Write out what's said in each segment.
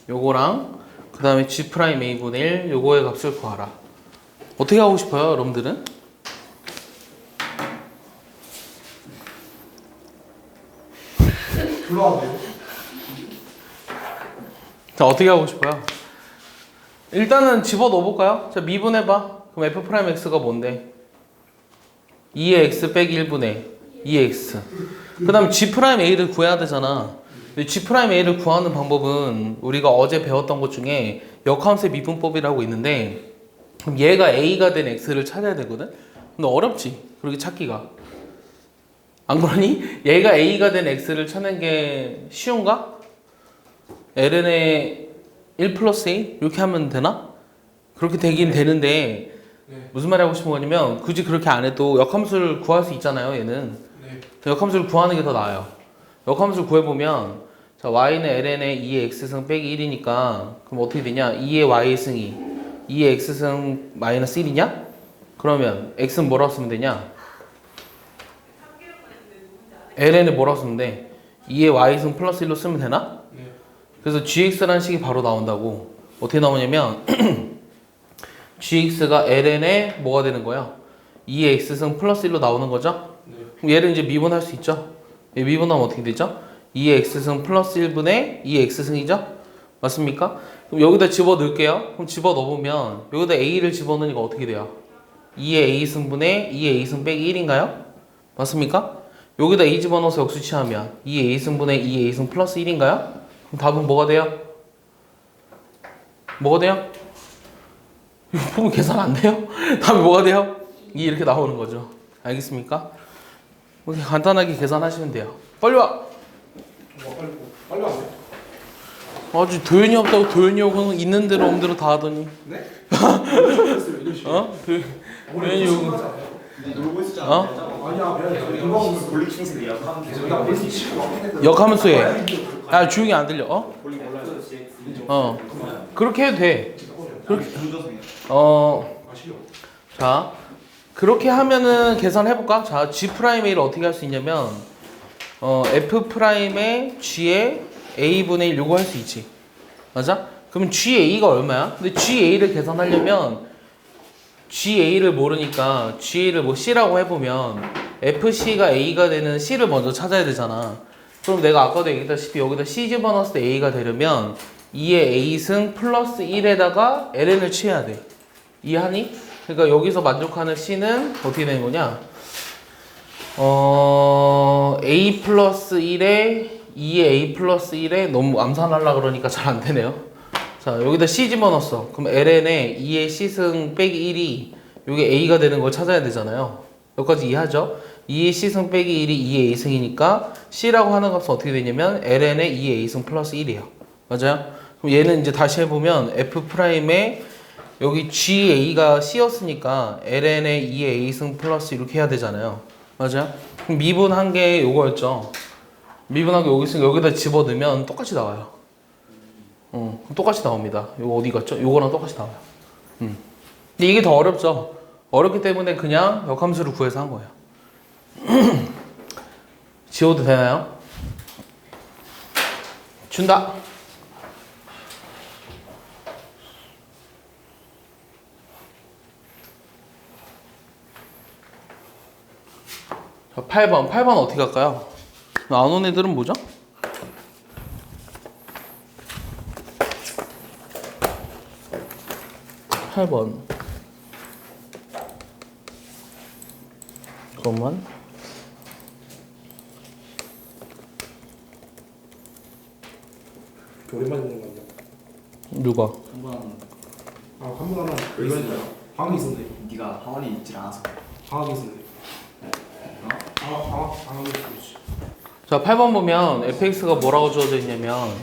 요거랑 그 다음에 G 프라임 A분의 1 요거의 값을 구하라. 어떻게 하고 싶어요 여러분들은? 불러왔네요. 자 어떻게 하고 싶어요? 일단은 집어넣어볼까요? 자 미분해봐. 그럼 F 프라임 X가 뭔데? 2의 X 빼기 1분의 2의 X. 그 다음에 G 프라임 A를 구해야 되잖아. 근데 G 프라임 A를 구하는 방법은 우리가 어제 배웠던 것 중에 역함수의 미분법이라고 있는데, 그럼 얘가 A가 된 X를 찾아야 되거든? 근데 어렵지 그렇게 찾기가. 안 그러니? 얘가 A가 된 X를 찾는 게 쉬운가? ln의 1 플러스 A 이렇게 하면 되나? 그렇게 되긴 되는데 네. 무슨 말이 하고 싶은 거냐면 굳이 그렇게 안 해도 역함수를 구할 수 있잖아요 얘는. 네. 역함수를 구하는 게 더 나아요. 역함수를 구해보면 자 y는 ln의 2의 x승 빼기 1이니까 그럼 어떻게 되냐? 2의 y승이 2의 x승 마이너스 1이냐? 그러면 x는 뭐라고 쓰면 되냐? ln을 뭐라고 쓰면 돼? 2의 y승 플러스 1로 쓰면 되나? 네. 그래서 gx라는 식이 바로 나온다고. 어떻게 나오냐면 gx가 ln의 뭐가 되는 거야? 2의 x승 플러스 1로 나오는 거죠? 네. 그럼 얘를 이제 미분할 수 있죠? 얘 미분하면 어떻게 되죠? 2의 x승 플러스 1분의 2의 x승이죠? 맞습니까? 그럼 여기다 집어넣을게요. 그럼 집어넣으면 여기다 a를 집어넣으니까 어떻게 돼요? 2의 a승분의 2의 a승 빼기 1인가요? 맞습니까? 여기다 a 집어넣어서 역수 취하면 2의 a승분의 2의 a승 플러스 1인가요? 그럼 답은 뭐가 돼요? 뭐가 돼요? 이거 보면 계산 안 돼요? 답이 뭐가 돼요? 2 이렇게 나오는 거죠. 알겠습니까? 이렇게 간단하게 계산하시면 돼요. 빨리 와! 빨리 왔네. 아주 도연이 없다고 도연이 오고는 있는 대로 없는 대로 다 하더니 네? 어? 도연이 오고 놀고 있었잖아. 어? 아니야, 그냥 볼링 친구들 예약하면 계속 나 볼수 치고 역하면서 해. 아 조용히 안 들려. 어? 볼링 몰라요. 어. 그렇게 해도 돼. 그렇게 중저승이야. 아시죠? 자 그렇게 하면은 계산해볼까? 자 G 프라임 A를 어떻게 할 수 있냐면 F 프라임의 G의 A분의 1 요거 할 수 있지. 맞아? 그러면 GA가 얼마야? 근데 GA를 계산하려면 GA를 모르니까 GA를 뭐 C라고 해보면 FC가 A가 되는 C를 먼저 찾아야 되잖아. 그럼 내가 아까도 얘기했다시피 여기다 C 집어넣었을 때 A가 되려면 2의 A승 플러스 1에다가 ln을 취해야 돼. 이해하니? 그러니까 여기서 만족하는 C는 어떻게 되는 거냐? A 플러스 1에 2의 A 플러스 1에 너무 암산하려고 그러니까 잘 안 되네요. 자 여기다 C 집어넣었어. 그럼 ln에 2의 C승 빼기 1이 이게 A가 되는 걸 찾아야 되잖아요. 여기까지 이해하죠? 2의 C승 빼기 1이 2의 A승이니까 C라고 하는 값은 어떻게 되냐면 ln에 2의 A승 플러스 1이에요. 맞아요? 그럼 얘는 이제 다시 해보면 F 프라임에 여기 GA가 C였으니까 ln에 2의 A승 플러스 이렇게 해야 되잖아요. 맞아요? 그럼 미분한 게 요거였죠. 미분한 게 여기 있으니까 여기다 집어넣으면 똑같이 나와요. 그럼 똑같이 나옵니다. 요거 어디 갔죠? 요거랑 똑같이 나와요. 근데 이게 더 어렵죠. 어렵기 때문에 그냥 역함수를 구해서 한 거예요. 지워도 되나요? 준다. 자, 8번. 8번 어떻게 할까요? 안 온 애들은 뭐죠? 8번. 잠깐만. 오랜만에 보는 거 아니야? 누가? 한번 한번 하나 여기 있어요. 방학이 있었네. 네가 하원이 있질 않아서. 방학이 있었네. 방학이 있었지. 자, 8번 보면 fx가 뭐라고 주어져 있냐면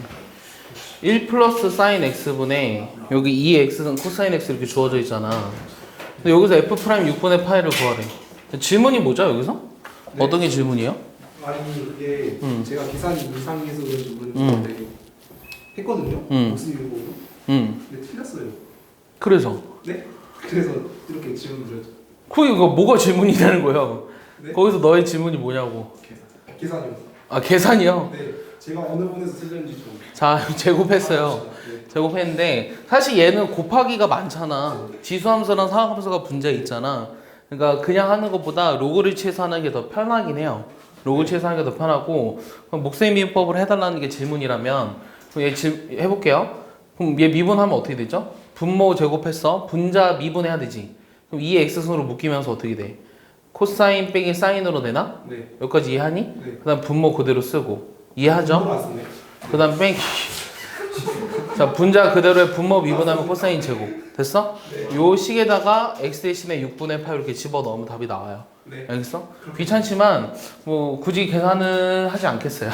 1 플러스 사인 x분의 여기 2x는 코사인 x 이렇게 주어져 있잖아. 근데 여기서 f 프라임 6분의 파이를 구하래. 질문이 뭐죠 여기서? 네. 어떤 게 질문이에요? 아니 그게 제가 계산이 이상해서 그런지 모르겠는데 했거든요. 무슨 이유고? 근데 틀렸어요. 그래서? 네? 그래서 이렇게 질문 드렸죠. 그거 뭐가 질문이 되는 거예요? 네? 거기서 너의 질문이 뭐냐고. 계산이요. 아 계산이요? 네. 제가 어느 분에서 틀렸는지 좀. 자 제곱했어요. 네. 제곱했는데 사실 얘는 곱하기가 많잖아. 지수함수랑 상함수가 분자에 있잖아. 그러니까 그냥 하는 것보다 로그를 취해서 하는 게 더 편하긴 해요. 로그를 취해서 하는 게 더 편하고 그럼 목셈 미분법을 해달라는 게 질문이라면 그럼 얘 해볼게요. 그럼 얘 미분하면 어떻게 되죠? 분모 제곱했어. 분자 미분해야 되지. 그럼 2의 x승으로 묶이면서 어떻게 돼? 코사인 빼기 사인으로 되나? 네. 여기까지 이해하니? 네. 그 다음 분모 그대로 쓰고 이해하죠? 맞습네. 그 다음 빼기 자 분자 그대로의 분모 미분하면 코사인 제곱 됐어? 요 식에다가 x 대신에 6분의 8 이렇게 집어넣으면 답이 나와요. 네. 알겠어? 귀찮지만 뭐 굳이 계산은 하지 않겠어요.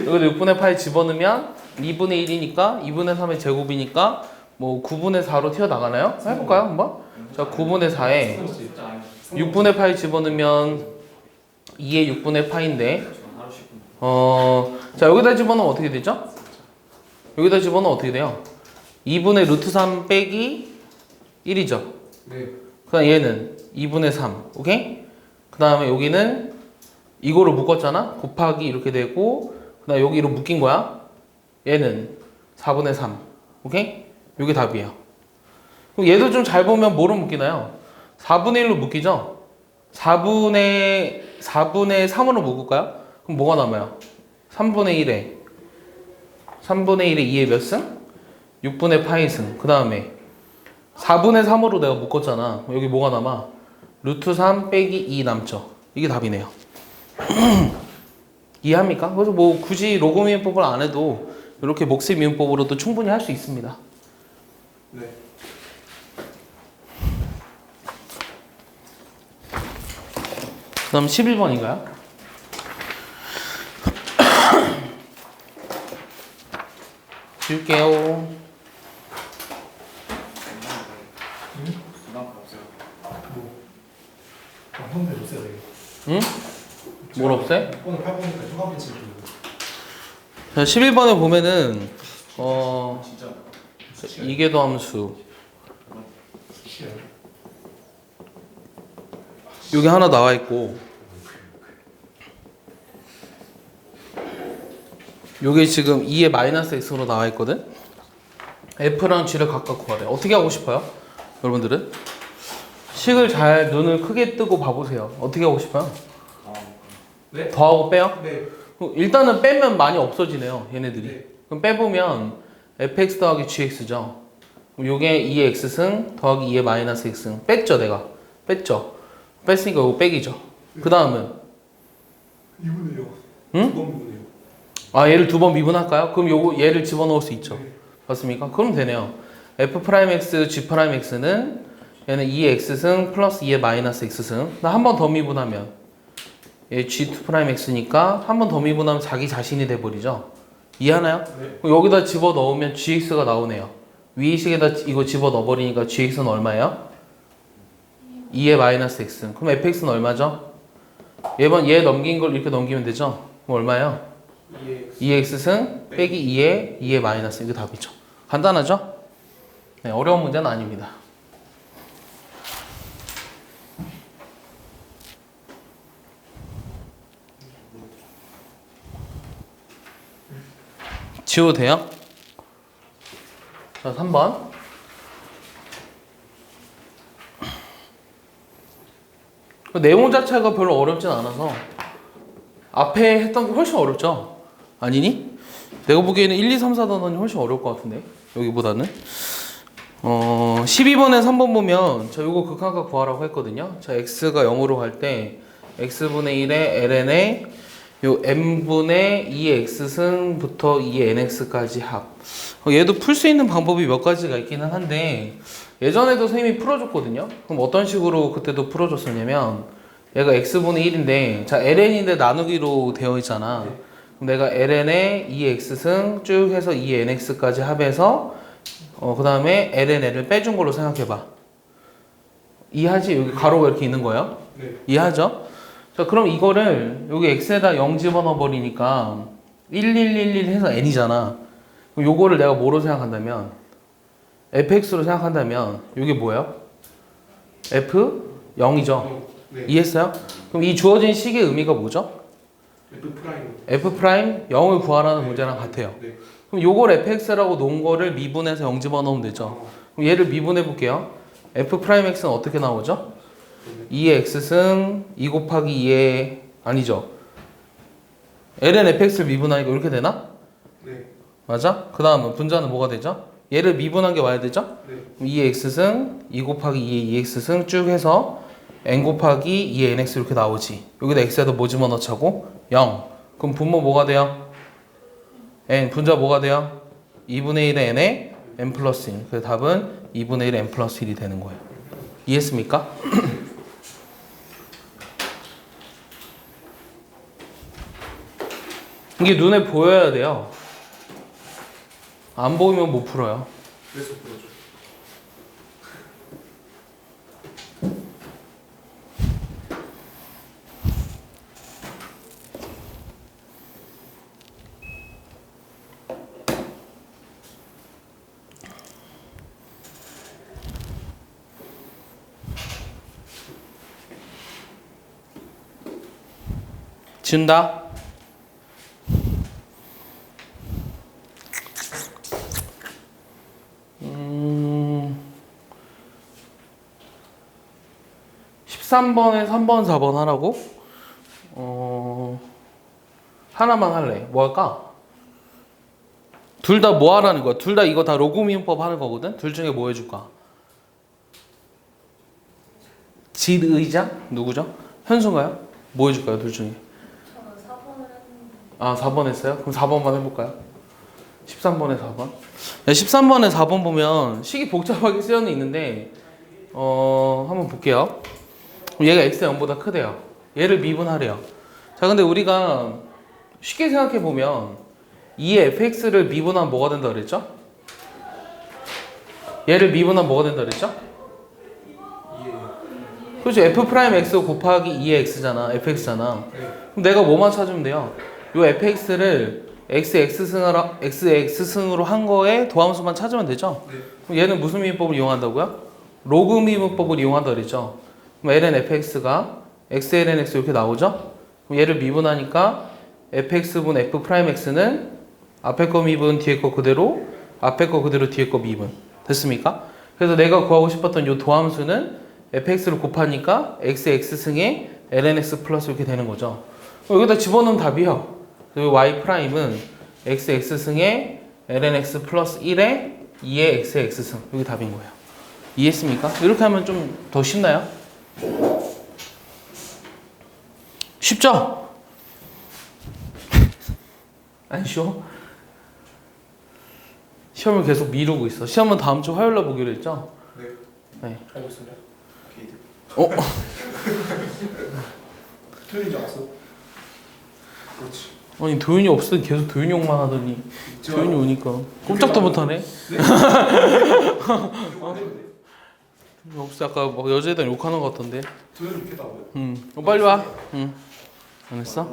여기도 6분의 8 집어넣으면 2분의 1이니까 2분의 3의 제곱이니까 뭐 9분의 4로 튀어나가나요? 해볼까요 한번? 자 9분의 4에 6분의 8 집어넣으면 2의 6분의 8인데 자 여기다 집어넣으면 어떻게 되죠? 여기다 집어넣으면 어떻게 돼요? 2분의 루트 3 빼기 1이죠. 네. 그 다음 얘는 2분의 3 오케이? 그 다음에 여기는 이거로 묶었잖아. 곱하기 이렇게 되고 그 다음 여기로 묶인 거야. 얘는 4분의 3 오케이? 요게 답이에요. 그럼 얘도 좀 잘 보면 뭐로 묶이나요? 4분의 1로 묶이죠? 4분의 3으로 묶을까요? 그럼 뭐가 남아요? 3분의 1에 2의 몇 승? 6분의 8의 승. 그 다음에 4분의 3으로 내가 묶었잖아. 여기 뭐가 남아? 루트 3 빼기 2 남죠. 이게 답이네요. 이해합니까? 그래서 뭐 굳이 로그 미분법을 안 해도 이렇게 목셈 미분법으로도 충분히 할 수 있습니다. 네. 그 다음 11번인가요? 줄게요. 형들 없어야 돼. 응? 뭘 없애? 오늘 8번이니까 휴가 벤치 좀. 자, 11번에 보면은 진짜 이계도 함수 여기 하나 나와 있고 요게 지금 2의 마이너스 x로 나와 있거든. f랑 g를 각각 구하래. 어떻게 하고 싶어요? 여러분들은 식을 잘 눈을 크게 뜨고 봐보세요. 어떻게 하고 싶어요? 네? 더하고 빼요? 네. 일단은 빼면 많이 없어지네요. 얘네들이. 네. 그럼 빼보면 fx 더하기 gx죠. 그럼 요게 2의 x승 더하기 2의 마이너스 x승. 뺐죠 내가. 뺐죠. 뺐으니까 이거 빼기죠. 그 다음은 2분의 0. 응? 2번 미분해요. 아 얘를 두 번 미분할까요? 그럼 요거 얘를 집어넣을 수 있죠. 네. 맞습니까? 그럼 되네요. f'x, g'x는 얘는 2의 x승 플러스 2의 마이너스 x승. 나 한 번 더 미분하면 얘 g2'x니까 한 번 더 미분하면 자기 자신이 돼버리죠. 이해하나요? 네. 그럼 여기다 집어넣으면 gx가 나오네요. 위의 식에다 이거 집어넣어버리니까 gx는 얼마예요? 2의 마이너스 x. 그럼 fx는 얼마죠? 얘 넘긴 걸 이렇게 넘기면 되죠? 그럼 얼마예요? 2의 x승 빼기 2의 마이너스. 이거 답이죠. 간단하죠? 네, 어려운 문제는 아닙니다. 지워도 돼요? 자, 3번. 내용 자체가 별로 어렵진 않아서 앞에 했던 게 훨씬 어렵죠? 아니니? 내가 보기에는 1, 2, 3, 4단원이 훨씬 어려울 것 같은데 여기보다는 12번에 3번 보면 저 요거 극한값 구하라고 했거든요. 자 x가 0으로 갈 때 x분의 1에 ln에 요 n분의 2의 x승부터 2의 nx까지 합. 얘도 풀 수 있는 방법이 몇 가지가 있기는 한데 예전에도 선생님이 풀어줬거든요. 그럼 어떤 식으로 그때도 풀어줬었냐면 얘가 x분의 1인데 자 ln인데 나누기로 되어 있잖아. 그럼 내가 ln에 2의 x승 쭉 해서 2의 nx까지 합해서 그 다음에 ln을 빼준 걸로 생각해봐. 이해하지? 여기 가로가 이렇게 있는 거예요. 네. 이해하죠? 자 그럼 이거를 여기 x에다 0 집어넣어 버리니까 1111 해서 n이잖아. 그럼 요거를 내가 뭐로 생각한다면 fx로 생각한다면 이게 뭐예요? f 0이죠. 네. 이해했어요? 그럼 이 주어진 식의 의미가 뭐죠? F 프라임. f 프라임 0을 구하라는 문제랑 같아요. 네. 그럼 요걸 fx라고 놓은 거를 미분해서 0 집어넣으면 되죠. 그럼 얘를 미분해 볼게요. f 프라임 x는 어떻게 나오죠? 2의 x승 2 곱하기 2의 아니죠. ln fx를 미분하니까 이렇게 되나? 네. 맞아? 그 다음은 분자는 뭐가 되죠? 얘를 미분한 게 와야 되죠? 네. 2의 x승 2 곱하기 2의 2x승 쭉 해서 n 곱하기 2의 nx 이렇게 나오지. 여기다 x에다 뭐 집어넣자고? 0. 그럼 분모 뭐가 돼요? n. 분자 뭐가 돼요? 2분의 1의 n에 n 플러스 1. 그래서 답은 2분의 1의 n 플러스 1이 되는 거예요. 이해했습니까? 이게 눈에 보여야 돼요. 안 보이면 못 풀어요. 그래서 그러죠. 지운다. 13번에 3번, 4번 하라고? 하나만 할래. 뭐 할까? 둘 다 뭐 하라는 거야? 둘 다 이거 다 로그미분법 하는 거거든? 둘 중에 뭐 해줄까? 질의장? 누구죠? 현수인가요? 뭐 해줄까요? 둘 중에? 저는 4번을 했는데 아, 4번 했어요? 그럼 4번만 해볼까요? 13번에 4번. 네, 13번에 4번 보면 식이 복잡하게 쓰여는 있는데 한번 볼게요. 얘가 x가 0보다 크대요. 얘를 미분하래요. 자, 근데 우리가 쉽게 생각해 보면 2의 fx를 미분하면 뭐가 된다 그랬죠? 얘를 미분하면 뭐가 된다 그랬죠? 그렇죠. f 프라임 x 곱하기 2의 x잖아. fx잖아. 네. 그럼 내가 뭐만 찾으면 돼요? 요 fx를 xx승으로 한 거에 도함수만 찾으면 되죠? 네. 그럼 얘는 무슨 미분법을 이용한다고요? 로그 미분법을 이용한다 그랬죠? 그럼 ln fx가 x ln x 이렇게 나오죠? 그럼 얘를 미분하니까 fx분 f 프라임 x는 앞에 거 미분 뒤에 거 그대로, 앞에 거 그대로 뒤에 거 미분. 됐습니까? 그래서 내가 구하고 싶었던 요 도함수는 fx를 곱하니까 xx승에 ln x 플러스 이렇게 되는 거죠. 여기다 집어넣으면 답이요. 그리고 y 프라임은 xx승에 ln x 플러스 1에 2의 xx승. 이게 답인 거예요. 이해했습니까? 이렇게 하면 좀 더 쉽나요? 쉽죠? 안 쉬워? 시험을 계속 미루고 있어. 시험은 다음 주 화요일날 보기로 했죠? 네. 네. 알고 있습니다. 게이드. 어? 틀린 줄 알았어. 그렇지. 아니 도윤이 없을 때 계속 도윤이 욕만 하더니 도윤이 오니까 꼼짝도 못하네. 없을 때 아까 막 여자애들 욕하는 것 같던데. 도현이 좋겠다고요? 빨리 와. 안 했어?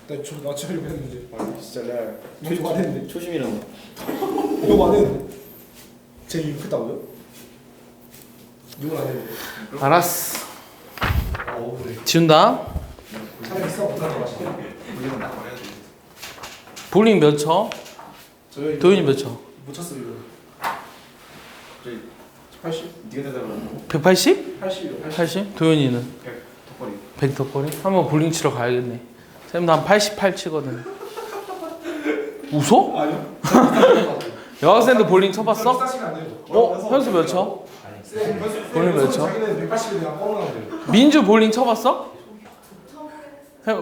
나 진짜 이거 했는데. 아 진짜 내가 이거 안 했는데. 초심이랑 이거 안 했는데. 제 이거 했다고요? 이걸 안 했는데. 알았어. 그래. 지운다. 차라리 써 못하는 거 맛있게. 물리면 나 버려야 돼. 볼링 몇 쳐? 저희 도윤이 몇 쳐? 못 쳤어 이거. 저기 80? 네가 대답을 180? 80이요. 80? 도윤이는 100 턱걸이. 100 덕거리? 한번 볼링 치러 가야겠네. 쌤도 한 88 치거든. 웃어? 아니요. 여학생도 볼링 쳐봤어? 비싸시면 안 돼요. 현수 몇 쳐? 볼링 몇 쳐? 자기는 180에 그냥 뻥나는데. 민주 볼링 쳐봤어?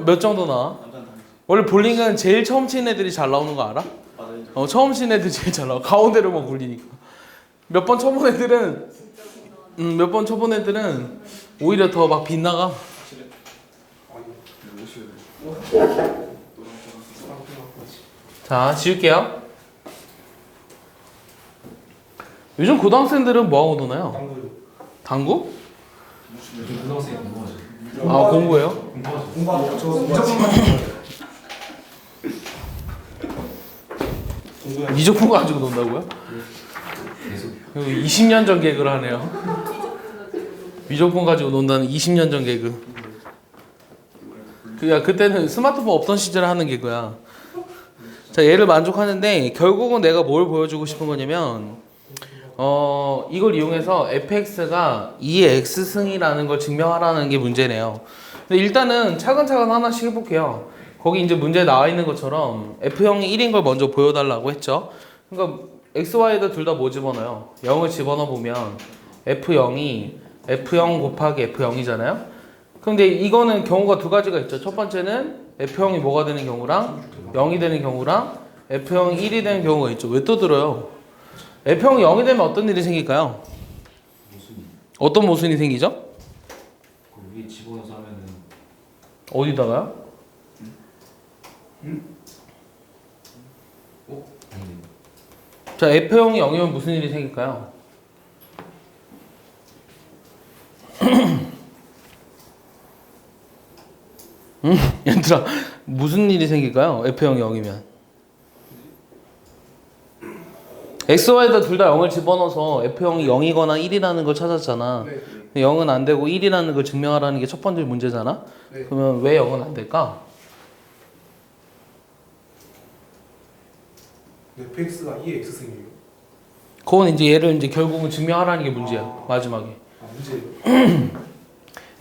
몇 정도 나와? 남자는 다 원래 볼링은 제일 처음 치는 애들이 잘 나오는 거 알아? 맞아요. 처음 치는 애들 제일 잘 나와. 가운데로만 굴리니까. 몇 번 쳐본 애들은 몇 번 쳐본 애들은 오히려 더 막 빗나가. 자, 지울게요. 요즘 고등학생들은 뭐 하고 노나요? 당구? 요즘 고등학생이 공부하죠. 아, 공부해요? 공부하고 저 미적분 공부해. 미적분 가지고 논다고요? 계속. 20년 전 개그를 하네요. 미적분 가지고 논다는 20년 전 개그. 그때는 스마트폰 없던 시절에 하는 개그야. 자, 얘를 만족하는데 결국은 내가 뭘 보여주고 싶은 거냐면 이걸 이용해서 fx가 2의 x승이라는 걸 증명하라는 게 문제네요. 근데 일단은 차근차근 하나씩 해볼게요. 거기 이제 문제에 나와 있는 것처럼 f형이 1인 걸 먼저 보여달라고 했죠. 그러니까 x, y에다 둘 다 뭐 집어넣어요? 0을 집어넣어 보면 f0이 f0 곱하기 f0이잖아요. 근데 이거는 경우가 두 가지가 있죠. 첫 번째는 f형이 뭐가 되는 경우랑 0이 되는 경우랑 f형이 1이 되는 경우가 있죠. 왜 또 들어요? f형이 0이 되면 어떤 일이 생길까요? 어떤 모순이 생기죠? 그 위에 집어넣어서 하면은 어디다가요? 아니네. 자, f형이 0이면 무슨 일이 생길까요? 얘들아, 무슨 일이 생길까요? f형이 0이면 x, y에다 둘 다 0을 집어넣어서 f형이 0이거나 1이라는 걸 찾았잖아. 네. 0은 안 되고 1이라는 걸 증명하라는 게 첫 번째 문제잖아. 네. 그러면 왜 0은 안 될까? fx가 2의 x승이에요. 그건 이제 얘를 이제 결국은 증명하라는 게 문제야. 마지막에. 문제예요.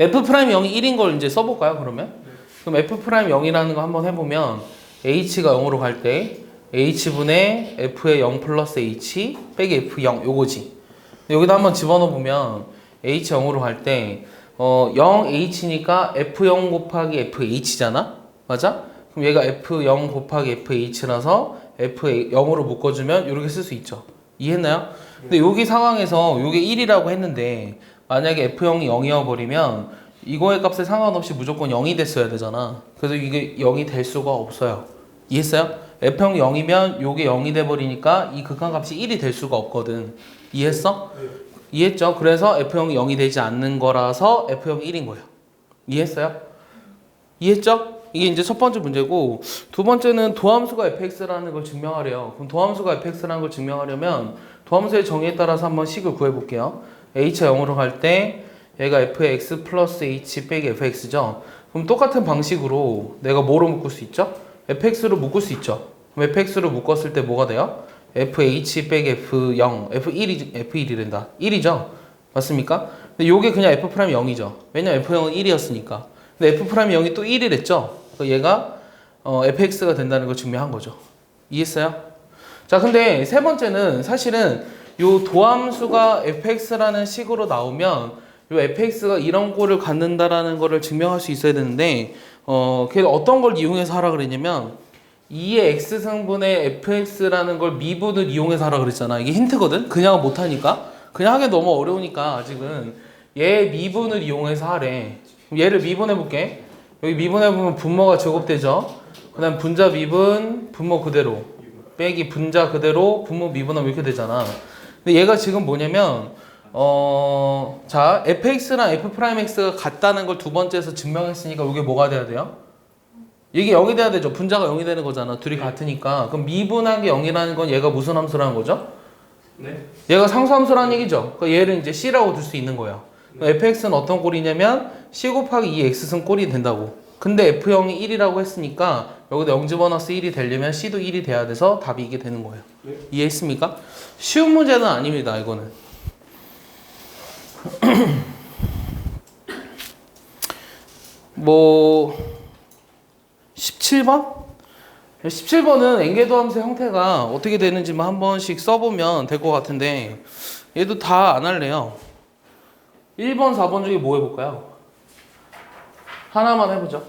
f 프라임 0이 1인 걸 이제 써볼까요? 그러면? 네. 그럼 f 프라임 0이라는 거 한번 해보면 h가 0으로 갈 때 h분의 f의 0 플러스 h 빼기 f0 요거지. 여기다 한번 집어넣어 보면 h 0으로 갈 때 0h니까 f0 곱하기 fh잖아? 맞아? 그럼 얘가 f0 곱하기 fh라서 f0으로 묶어주면 이렇게 쓸 수 있죠. 이해했나요? 근데 여기 상황에서 이게 1이라고 했는데 만약에 f0이 0이어 버리면 이거의 값에 상관없이 무조건 0이 됐어야 되잖아. 그래서 이게 0이 될 수가 없어요. 이해했어요? f형이 0이면 요게 0이 돼 버리니까 이 극한값이 1이 될 수가 없거든. 이해했어? 네. 이해했죠? 그래서 f형이 0이 되지 않는 거라서 f형이 1인 거예요. 이해했어요? 이해했죠? 이게 이제 첫 번째 문제고, 두 번째는 도함수가 fx라는 걸 증명하래요. 그럼 도함수가 fx라는 걸 증명하려면 도함수의 정의에 따라서 한번 식을 구해볼게요. h가 0으로 갈 때 얘가 fx 플러스 h 빼기 fx죠. 그럼 똑같은 방식으로 내가 뭐로 묶을 수 있죠? fx로 묶을 수 있죠. 그럼 fx로 묶었을 때 뭐가 돼요? fh 빼기 f0, f1이 된다. 1이죠? 맞습니까? 근데 요게 그냥 f 프라임 0이죠. 왜냐면 f0은 1이었으니까. 근데 f 프라임 0이 또 1이랬죠? 얘가 fx가 된다는 걸 증명한 거죠. 이해했어요? 자, 근데 세 번째는 사실은 요 도함수가 fx라는 식으로 나오면 요 fx가 이런 꼴을 갖는다라는 거를 증명할 수 있어야 되는데 걔 어떤 걸 이용해서 하라 그랬냐면 2의 x승분의 fx라는 걸 미분을 이용해서 하라 그랬잖아. 이게 힌트거든? 그냥 못하니까. 그냥 하기 너무 어려우니까 아직은 얘 미분을 이용해서 하래. 그럼 얘를 미분해볼게. 여기 미분해보면 분모가 제곱되죠. 그 다음 분자 미분, 분모 그대로 빼기 분자 그대로 분모 미분하면 이렇게 되잖아. 근데 얘가 지금 뭐냐면 자, fx랑 f'x가 같다는 걸 두 번째에서 증명했으니까 이게 뭐가 돼야 돼요? 이게 0이 돼야 되죠. 분자가 0이 되는 거잖아. 둘이 같으니까. 그럼 미분한 게 0이라는 건 얘가 무슨 함수라는 거죠? 네. 얘가 상수함수라는 얘기죠. 그러니까 얘를 이제 c라고 둘 수 있는 거예요. fx는 어떤 꼴이냐면 c 곱하기 2x승 꼴이 된다고. 근데 f형이 1이라고 했으니까 여기다 0 집어넣어서 1이 되려면 c도 1이 돼야 돼서 답이 이게 되는 거예요. 네. 이해했습니까? 쉬운 문제는 아닙니다. 이거는. 뭐 17번? 17번은 엔게도함수 형태가 어떻게 되는지만 한 번씩 써보면 될 것 같은데 얘도 다 안 할래요. 1번, 4번 중에 뭐 해볼까요? 하나만 해보죠.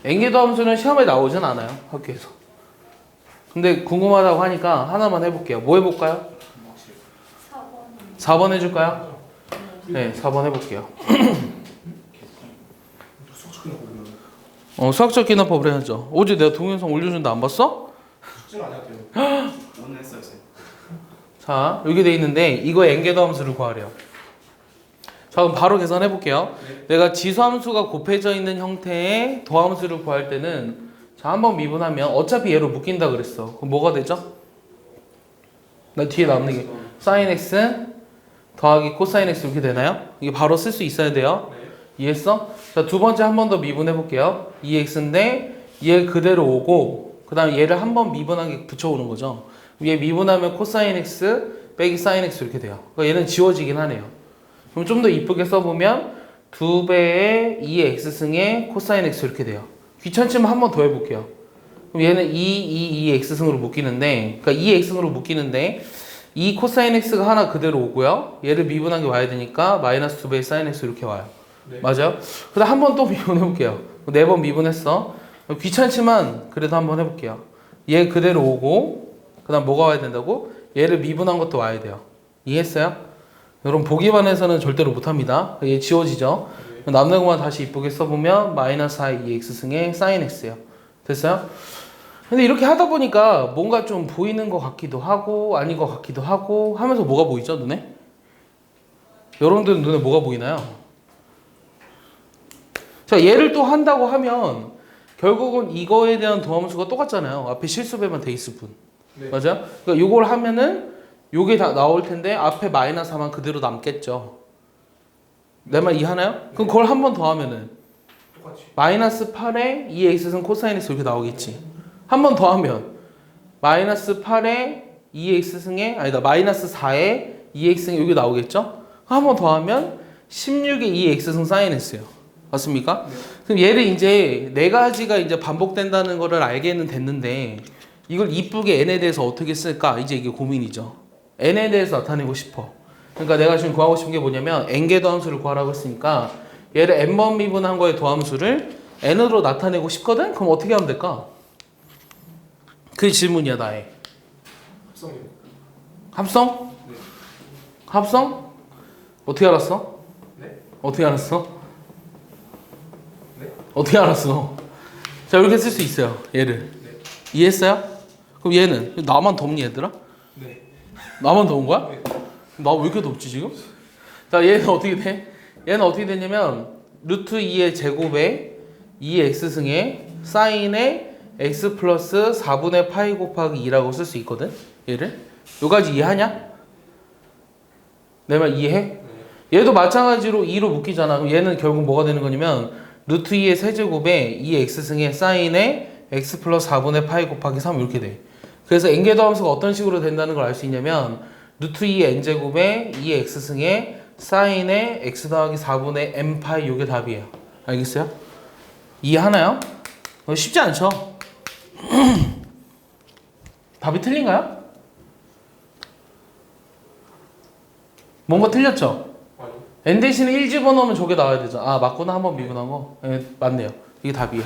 엔게도함수는 시험에 나오진 않아요. 학교에서. 근데 궁금하다고 하니까 하나만 해볼게요. 뭐 해볼까요? 4번 4번 해줄까요? 네, 4번 해볼게요. 수학적 끝나고 수학적 기납법을 해야죠. 어제 내가 동영상 올려준다 안 봤어? 숙제를 안 해도 돼요. 오늘 했어요, 쌤. 자, 여기 돼 있는데 이거 엔게도함수를 구하래요. 자, 그럼 바로 계산해 볼게요. 내가 지수함수가 곱해져 있는 형태의 도함수를 구할 때는 자, 한번 미분하면 어차피 얘로 묶인다 그랬어. 그럼 뭐가 되죠? 나 뒤에 남는 게 sin x 더하기 코사인 x 이렇게 되나요? 이게 바로 쓸 수 있어야 돼요. 이해했어? 자, 두 번째 한 번 더 미분해 볼게요. 2x인데 얘 그대로 오고 그 다음에 얘를 한 번 미분하게 붙여오는 거죠. 얘 미분하면 코사인 x 빼기 사인 x 이렇게 돼요. 그러니까 얘는 지워지긴 하네요. 그럼 좀 더 이쁘게 써보면 2배의 2의 x승의 코사인 x 이렇게 돼요. 귀찮지만 한 번 더 해볼게요. 그럼 얘는 2 x승으로 묶이는데, 그러니까 2 x승으로 묶이는데 이 코사인 x가 하나 그대로 오고요. 얘를 미분한 게 와야 되니까 마이너스 2배의 사인 x 이렇게 와요. 네. 맞아요? 그 다음 한 번 또 미분해볼게요. 4번 미분했어. 귀찮지만 그래도 한번 해볼게요. 얘 그대로 오고, 그 다음 뭐가 와야 된다고? 얘를 미분한 것도 와야 돼요. 이해했어요? 여러분 보기만 해서는 절대로 못합니다. 얘 지워지죠? 남는 것만 다시 이쁘게 써보면 마이너스 4의 2x승의 사인 x예요. 됐어요? 근데 이렇게 하다 보니까 뭔가 좀 보이는 것 같기도 하고 아닌 것 같기도 하고 하면서 뭐가 보이죠? 눈에? 여러분들 눈에 뭐가 보이나요? 자, 얘를 또 한다고 하면 결국은 이거에 대한 도함수가 똑같잖아요. 앞에 실수배만 돼 있을 뿐. 네. 맞아요? 그러니까 요걸 하면은 요게 다 나올 텐데 앞에 마이너스 4만 그대로 남겠죠. 내 말 이해하나요? 그럼 그걸 한 번 더 하면은 똑같이. 마이너스 8에 2x승 코사인 x 이렇게 나오겠지. 한 번 더 하면 마이너스 8에 2x승에 아니다 마이너스 4에 2x승이 여기 나오겠죠? 한 번 더 하면 16에 2x승 사인 x예요. 맞습니까? 네. 그럼 얘를 이제 네 가지가 이제 반복된다는 거를 알게는 됐는데 이걸 이쁘게 n에 대해서 어떻게 쓸까? 이제 이게 고민이죠. n에 대해서 나타내고 싶어. 그러니까 내가 지금 구하고 싶은 게 뭐냐면 n개 도함수를 구하라고 했으니까 얘를 n번 미분한 거의 도함수를 n으로 나타내고 싶거든? 그럼 어떻게 하면 될까? 그 질문이야 나의. 합성이요. 합성? 네. 합성? 어떻게 알았어? 네? 어떻게 알았어? 네? 어떻게 알았어? 자 이렇게 쓸 수 있어요 얘를. 네. 이해했어요? 그럼 얘는 나만 덥니 얘들아? 네. 나만 더운 거야? 네. 나 왜 이렇게 덥지 지금? 자 얘는 어떻게 돼? 얘는 어떻게 되냐면 루트 2의 제곱에 2의 x승에 사인에 x 플러스 4분의 파이 곱하기 2라고 쓸 수 있거든? 얘를? 요까지 이해하냐? 내 말 이해해? 네. 얘도 마찬가지로 2로 묶이잖아. 그럼 얘는 결국 뭐가 되는 거냐면 루트 2의 세제곱에 2의 x승에 사인에 x 플러스 4분의 파이 곱하기 3 이렇게 돼. 그래서 n개 더함수가 어떤 식으로 된다는 걸 알 수 있냐면 루트 2의 n제곱에 2의 x승에 사인에 x 더하기 4분의 m 파이 요게 답이에요. 알겠어요? 이해하나요? 쉽지 않죠? 답이 틀린가요? 뭔가 틀렸죠? 아니. n 대신에 1 집어넣으면 저게 나와야 되죠. 아 맞구나. 한번 미분한 거. 네, 맞네요. 이게 답이에요.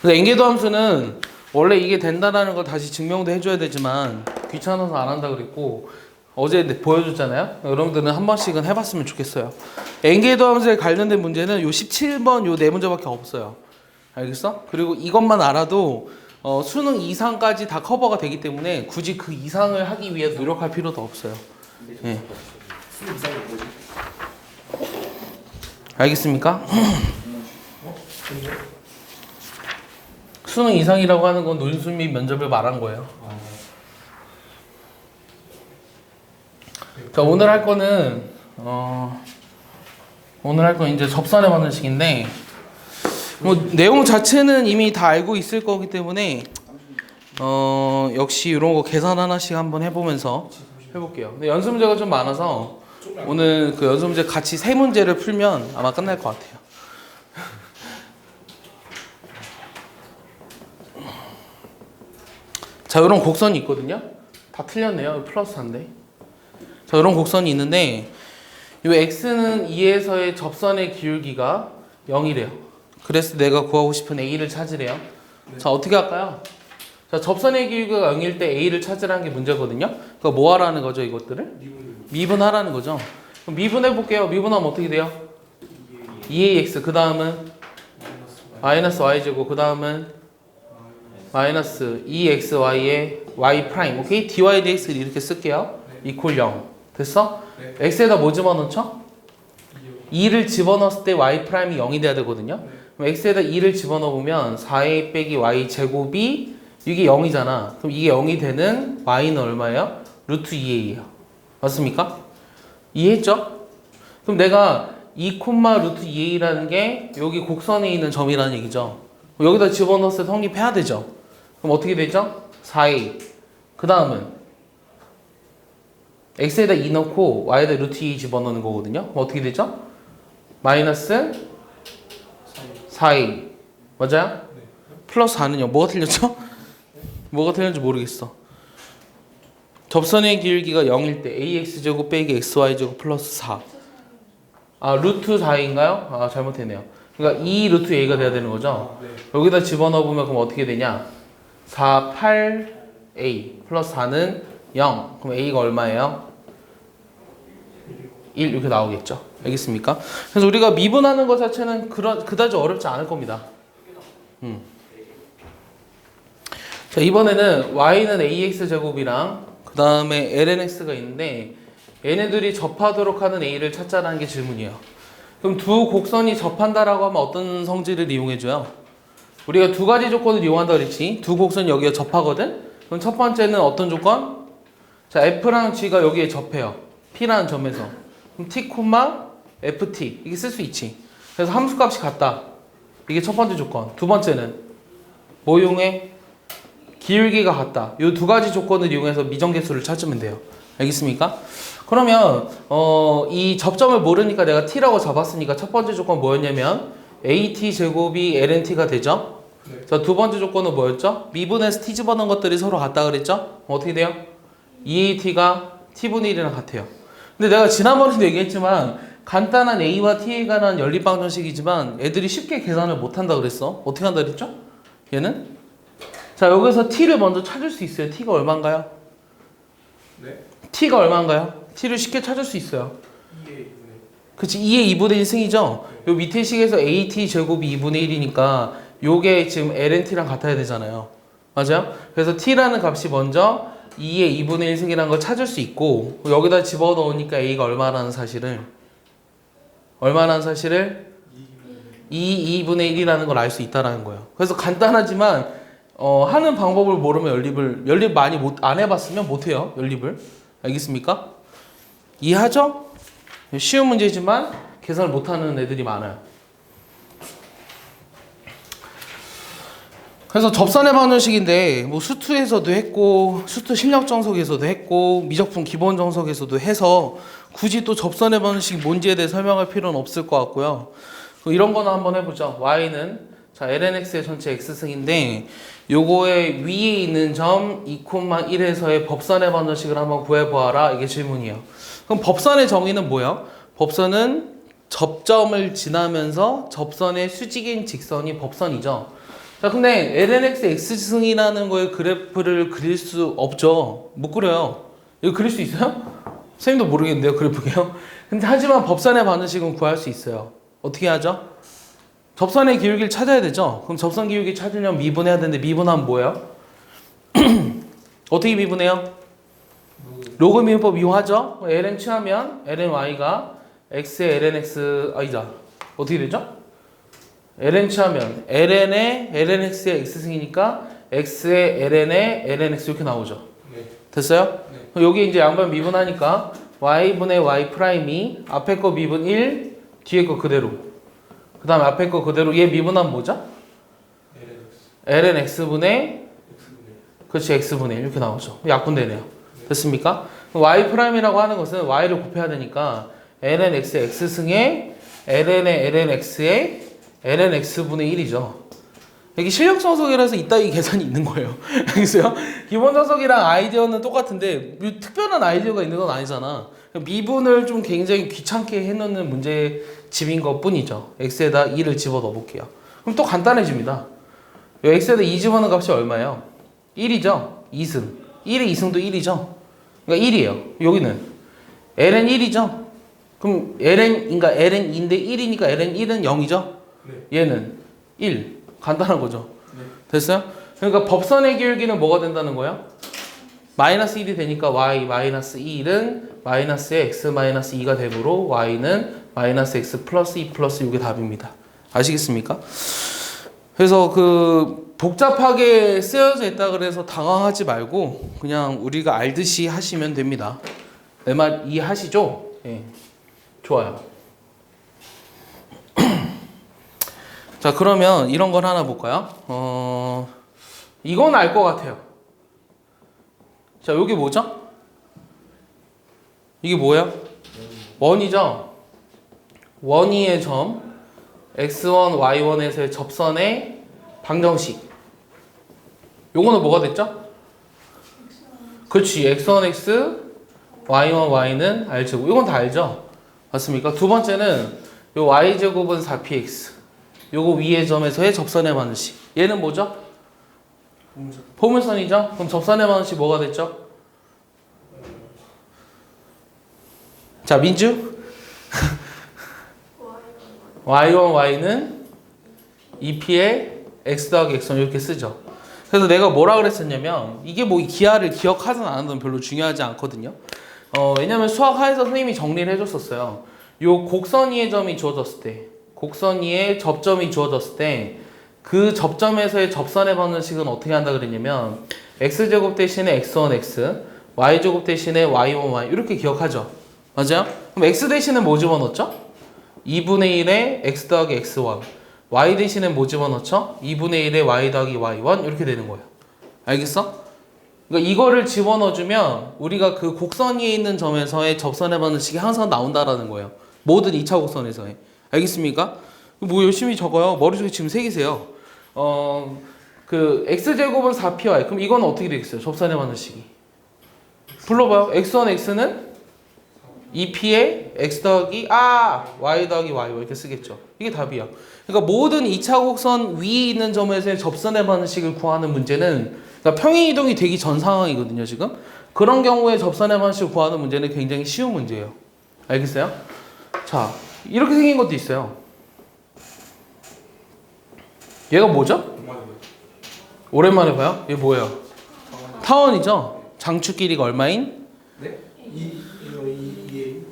그래서 n개 도함수는 원래 이게 된다라는 걸 다시 증명도 해줘야 되지만 귀찮아서 안 한다 그랬고 어제 보여줬잖아요. 여러분들은 한 번씩은 해봤으면 좋겠어요. n개 도함수에 관련된 문제는 요 17번 요 네 문제밖에 없어요. 알겠어? 그리고 이것만 알아도 수능 이상까지 다 커버가 되기 때문에 굳이 그 이상을 하기 위해 노력할 필요도 없어요. 예. 수능 이상이 뭐지? 알겠습니까? 근데? 수능 이상이라고 하는 건 논술 및 면접을 말한 거예요. 자 오늘 할 거는 오늘 할 건 이제 접선의 방정식인데 뭐 내용 자체는 이미 다 알고 있을 거기 때문에 역시 이런 거 계산 하나씩 한번 해보면서 해볼게요. 근데 연습 문제가 좀 많아서 오늘 그 연습 문제 같이 세 문제를 풀면 아마 끝날 것 같아요. 자, 이런 곡선이 있거든요. 다 틀렸네요. 플러스 4인데. 자, 이런 곡선이 있는데 이 x는 2에서의 접선의 기울기가 0이래요. 그래서 내가 구하고 싶은 a를 찾으래요. 네. 자, 어떻게 할까요? 자, 접선의 기울기가 0일 때 a를 찾으라는 게 문제거든요. 그러니까 뭐 하라는 거죠, 이것들을? 미분하라는 거죠. 그럼 미분해 볼게요. 미분하면 어떻게 돼요? 2ax. 그 다음은 마이너스 y제곱. 그 다음은 마이너스 2xy의 y 프라임. 오케이? dy dx를 이렇게 쓸게요. 이퀄 0. 됐어? 네. x에다 뭐 집어넣죠? 2를 집어넣었을 때 y 프라임이 0이 돼야 되거든요. 네. 그럼 x에다 2를 집어넣으면 4a 빼기 y 제곱이 이게 0이잖아. 그럼 이게 0이 되는 y는 얼마예요? 루트 2a예요. 맞습니까? 이해했죠? 그럼 내가 2, 루트 2a라는 게 여기 곡선에 있는 점이라는 얘기죠. 여기다 집어넣었을 때 성립해야 되죠. 그럼 어떻게 되죠? 4a. 그 다음은 x에다 2 넣고 y에다 루트 2 집어넣는 거거든요. 그럼 어떻게 되죠? 마이너스 4a. 맞아요? 플러스 4는요. 뭐가 틀렸죠? 뭐가 틀렸는지 모르겠어. 접선의 기울기가 0일 때 ax제곱 빼기 xy제곱 플러스 4. 아, 루트 4인가요? 아, 잘못했네요. 그러니까 2 루트 a가 돼야 되는 거죠? 네. 여기다 집어넣으면 그럼 어떻게 되냐? 4, 8a 플러스 4는 0. 그럼 a가 얼마예요? 1 이렇게 나오겠죠. 알겠습니까? 그래서 우리가 미분하는 것 자체는 그다지 어렵지 않을 겁니다. 자, 이번에는 y는 ax 제곱이랑 그 다음에 lnx가 있는데 얘네들이 접하도록 하는 a를 찾자라는 게 질문이에요. 그럼 두 곡선이 접한다라고 하면 어떤 성질을 이용해줘요? 우리가 두 가지 조건을 이용한다 그랬지. 두 곡선이 여기에 접하거든? 그럼 첫 번째는 어떤 조건? 자, f랑 g가 여기에 접해요. p라는 점에서. 그럼 t, ft 이게 쓸 수 있지. 그래서 함수값이 같다. 이게 첫 번째 조건. 두 번째는 뭐 이용해? 기울기가 같다. 이 두 가지 조건을 이용해서 미정계수를 찾으면 돼요. 알겠습니까? 그러면 이 접점을 모르니까 내가 t라고 잡았으니까 첫 번째 조건 뭐였냐면 at 제곱이 lnt가 되죠. 네. 자, 두 번째 조건은 뭐였죠? 미분에서 t 집어넣은 것들이 서로 같다 그랬죠? 어떻게 돼요? 2at가 t분의 1이랑 같아요. 근데 내가 지난번에도 얘기했지만 간단한 a와 t에 관한 연립방정식이지만 애들이 쉽게 계산을 못한다 그랬어. 어떻게 한다 그랬죠? 얘는? 자, 여기서 t를 먼저 찾을 수 있어요. t가 얼마인가요? 네. t가 얼마인가요? t를 쉽게 찾을 수 있어요. 2의 2분의 그치, 2의 2분의 1 승이죠? 요 밑에 식에서 at 제곱이 2분의 1이니까 요게 지금 lnt랑 같아야 되잖아요. 맞아요? 그래서 t라는 값이 먼저 2의 2분의 1 승이라는 걸 찾을 수 있고 여기다 집어넣으니까 a가 얼마라는 사실을 2, 2분의 1이라는 걸 알 수 있다는 거예요. 그래서 간단하지만 하는 방법을 모르면 연립 많이 안 해봤으면 못해요. 연립을. 알겠습니까? 이해하죠? 쉬운 문제지만 계산을 못하는 애들이 많아요. 그래서 접선의 방정식인데 뭐 수투에서도 했고 수투 실력 정석에서도 했고 미적분 기본 정석에서도 해서 굳이 또 접선의 방정식이 뭔지에 대해 설명할 필요는 없을 것 같고요. 이런 거나 한번 해보죠. y는 자 lnx의 전체 x승인데 요거의 위에 있는 점 2,1에서의 법선의 방정식을 한번 구해보아라. 이게 질문이에요. 그럼 법선의 정의는 뭐예요? 법선은 접점을 지나면서 접선의 수직인 직선이 법선이죠. 자, 근데 lnx x승이라는 거의 그래프를 그릴 수 없죠. 못 그려요. 이거 그릴 수 있어요? 선생님도 모르겠는데요. 그래프게요. 근데 하지만 법선의 방정식은 구할 수 있어요. 어떻게 하죠? 접선의 기울기를 찾아야 되죠. 그럼 접선 기울기 찾으려면 미분해야 되는데 미분하면 뭐예요? 어떻게 미분해요? 로그 미분법 이용하죠. ln 취하면 lny가 x의 lnx 아니다. 어떻게 되죠? ln 취하면 ln의 lnx의 x승이니까 x의 ln의 lnx 이렇게 나오죠. 네. 됐어요? 네. 그럼 여기 이제 양변 미분하니까 y분의 y 프라임이 앞에 거 미분 1, 뒤에 거 그대로. 그 다음에 앞에 거 그대로. 얘 미분하면 뭐죠? ln x분의 그렇지 x분의 1 이렇게 나오죠. 약분되네요. 됐습니까? y 프라임이라고 하는 것은 y를 곱해야 되니까 ln x의 x승에 ln의 ln x의 ln x분의 1이죠. 여기 실력 정석이라서 이따위 계산이 있는 거예요. 알겠어요? 기본 정석이랑 아이디어는 똑같은데 특별한 아이디어가 있는 건 아니잖아. 미분을 좀 굉장히 귀찮게 해놓는 문제집인 것 뿐이죠. x에다 2를 집어넣어 볼게요. 그럼 또 간단해집니다. x에다 2 집어넣은 값이 얼마예요? 1이죠. 2승. 1의 2승도 1이죠. 그러니까 1이에요. 여기는 ln 1이죠. 그럼 ln인가 ln 2인데 1이니까 ln 1은 0이죠. 네. 얘는 1. 간단한 거죠. 네. 됐어요? 그러니까 법선의 기울기는 뭐가 된다는 거예요? 마이너스 1이 되니까 y 마이너스 1은 마이너스의 x 마이너스 2가 되므로 y는 마이너스 x 플러스 2 플러스 6이 답입니다. 아시겠습니까? 그래서 그 복잡하게 쓰여져 있다 그래서 당황하지 말고 그냥 우리가 알듯이 하시면 됩니다. 내 말 이해하시죠? 예. 좋아요. 자, 그러면 이런 걸 하나 볼까요? 이건 알 것 같아요. 자, 여기 뭐죠? 이게 뭐야? 원이죠? 원위의 점 x1, y1에서의 접선의 방정식. 요거는 뭐가 됐죠? 그렇지. x1x, y1, y는 r제곱. 이건 다 알죠? 맞습니까? 두 번째는 요 y제곱은 4px. 요거 위의 점에서의 접선의 방정식. 얘는 뭐죠? 포물선이죠? 그럼 접선의 방정식 뭐가 됐죠? 자, 민주? y1, y는 2p의 x 더하기 x1 이렇게 쓰죠. 그래서 내가 뭐라 그랬었냐면 이게 뭐 기하를 기억하든 안 하든 별로 중요하지 않거든요. 왜냐면 수학하에서 선생님이 정리를 해줬었어요. 요 곡선 위의 점이 주어졌을 때, 곡선 위의 접점이 주어졌을 때 그 접점에서의 접선의 방정식은 어떻게 한다 그랬냐면 x제곱 대신에 x1x, y제곱 대신에 y1y 이렇게 기억하죠. 맞아요? 그럼 x 대신에 뭐 집어넣었죠? 2분의 1에 x 더하기 x1, y 대신에 뭐 집어넣죠? 2분의 1에 y 더하기 y1 이렇게 되는 거예요. 알겠어? 그러니까 이거를 집어넣어주면 우리가 그 곡선 위에 있는 점에서의 접선의 방정식이 항상 나온다라는 거예요. 모든 2차 곡선에서의. 알겠습니까? 뭐 열심히 적어요. 머릿속에 지금 새기세요. 그 x제곱은 4py. 그럼 이건 어떻게 되겠어요? 접선의 방정식이. 불러봐요. x1, x는 2p의 x 더하기 y 더하기 y 이렇게 쓰겠죠. 이게 답이야. 그러니까 모든 2차 곡선 위에 있는 점에서의 접선의 방정식을 구하는 문제는 그러니까 평행이동이 되기 전 상황이거든요. 지금 그런 경우에 접선의 방정식을 구하는 문제는 굉장히 쉬운 문제예요. 알겠어요? 자, 이렇게 생긴 것도 있어요. 얘가 뭐죠? 오랜만에 봐요. 얘 뭐예요? 타원이죠. 장축 길이가 얼마인? 네? 2A.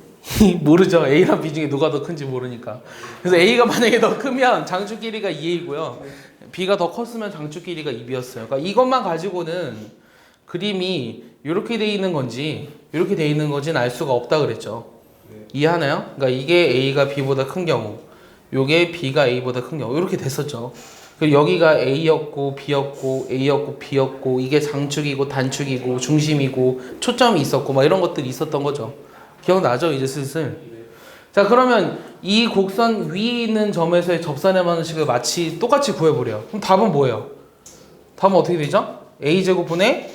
모르죠. A랑 B 중에 누가 더 큰지 모르니까. 그래서 A가 만약에 더 크면 장축 길이가 2A고요. B가 더 컸으면 장축 길이가 2B였어요. 그러니까 이것만 가지고는 그림이 이렇게 돼 있는 건지 이렇게 돼 있는 건지는 알 수가 없다 그랬죠. 네. 이해하나요? 그러니까 이게 A가 B보다 큰 경우, 요게 B가 A보다 큰 경우 이렇게 됐었죠. 그리고 여기가 A였고 B였고 A였고 B였고 이게 장축이고 단축이고 중심이고 초점이 있었고 막 이런 것들이 있었던 거죠. 기억나죠? 이제 슬슬. 자, 그러면 이 곡선 위에 있는 점에서의 접선의 방정식을 마치 똑같이 구해보래요. 그럼 답은 뭐예요? 답은 어떻게 되죠? A제곱분의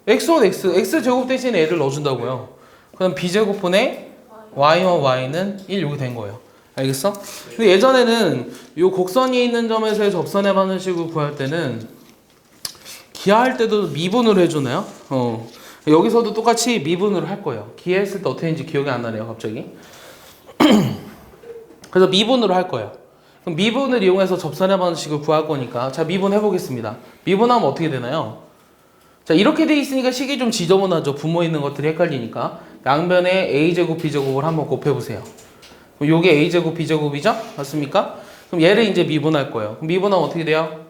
x1, x제곱 대신에 A를 넣어준다고요. 그럼 B제곱분의 y1, y는 1 이렇게 된 거예요. 알겠어? 근데 예전에는 이 곡선 위에 있는 점에서의 접선의 방정식을 구할 때는 기하할 때도 미분으로 해주나요? 여기서도 똑같이 미분으로 할 거예요. 기하했을 때 어떻게 했는지 기억이 안 나네요, 갑자기. 그래서 미분으로 할 거예요. 그럼 미분을 이용해서 접선의 방정식을 구할 거니까 자, 미분해 보겠습니다. 미분하면 어떻게 되나요? 자, 이렇게 돼 있으니까 식이 좀 지저분하죠. 분모 있는 것들이 헷갈리니까 양변에 a제곱 b제곱을 한번 곱해보세요. 그럼 요게 a제곱 b제곱이죠? 맞습니까? 그럼 얘를 이제 미분할 거예요. 그럼 미분하면 어떻게 돼요?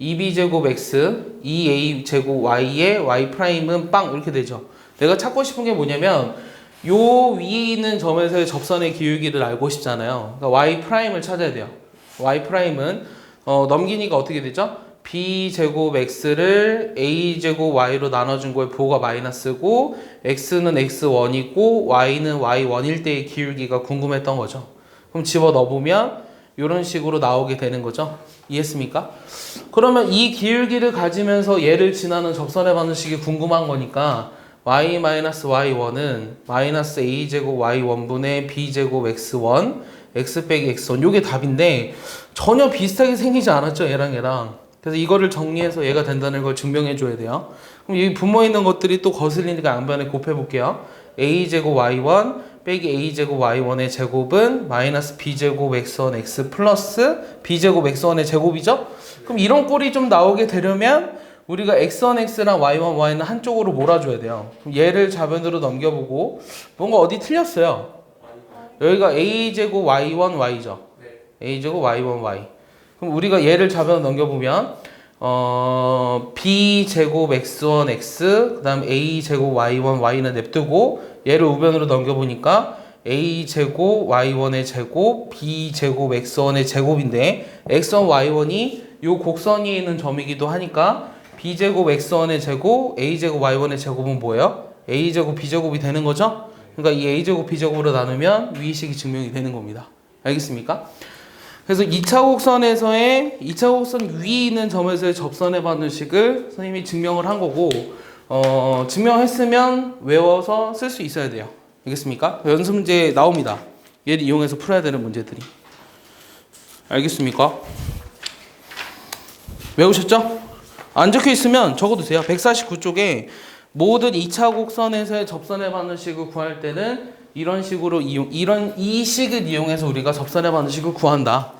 2b제곱 x, 2a제곱 y의 y'은 빵 이렇게 되죠. 내가 찾고 싶은 게 뭐냐면 요 위에 있는 점에서의 접선의 기울기를 알고 싶잖아요. 그러니까 y'을 찾아야 돼요. y'은 넘기니까 어떻게 되죠? b제곱 x를 a제곱 y로 나눠준 거에 부호가 마이너스고 x는 x1이고 y는 y1일 때의 기울기가 궁금했던 거죠. 그럼 집어넣어보면 이런 식으로 나오게 되는 거죠. 이해했습니까? 그러면 이 기울기를 가지면서 얘를 지나는 접선의 방정식이 궁금한 거니까 y-y1은 마이너스 a제곱 y1분의 b제곱 x1 x 빼기 x1 요게 답인데 전혀 비슷하게 생기지 않았죠, 얘랑. 그래서 이거를 정리해서 얘가 된다는 걸 증명해 줘야 돼요. 그럼 여기 분모에 있는 것들이 또 거슬리니까 양변에 곱해 볼게요. a제곱 y1 빼기 a제곱 y1의 제곱은 마이너스 b제곱 x1 x 플러스 b제곱 x1의 제곱이죠? 그럼 이런 꼴이 좀 나오게 되려면 우리가 x1 x랑 y1 y는 한쪽으로 몰아줘야 돼요. 그럼 얘를 좌변으로 넘겨보고 뭔가 어디 틀렸어요. 여기가 a제곱 y1 y죠. a제곱 y1 y. 그럼 우리가 얘를 좌변으로 넘겨보면 b제곱 x1 x 그 다음 a제곱 y1 y는 냅두고 얘를 우변으로 넘겨보니까 a제곱 y1의 제곱 b제곱 x1의 제곱인데 x1 y1이 요 곡선 위에 있는 점이기도 하니까 b제곱 x1의 제곱 a제곱 y1의 제곱은 뭐예요? a제곱 b제곱이 되는 거죠? 그러니까 이 a제곱 b제곱으로 나누면 위식이 증명이 되는 겁니다. 알겠습니까? 그래서 2차 곡선에서의 2차 곡선 위에 있는 점에서의 접선의 반응식을 선생님이 증명을 한 거고 증명했으면 외워서 쓸 수 있어야 돼요. 알겠습니까? 연습 문제 나옵니다. 얘를 이용해서 풀어야 되는 문제들이. 알겠습니까? 외우셨죠? 안 적혀 있으면 적어두세요. 149쪽에 모든 2차 곡선에서의 접선의 반응식을 구할 때는 이런 식으로 이 식을 이용해서 우리가 접선의 반응식을 구한다.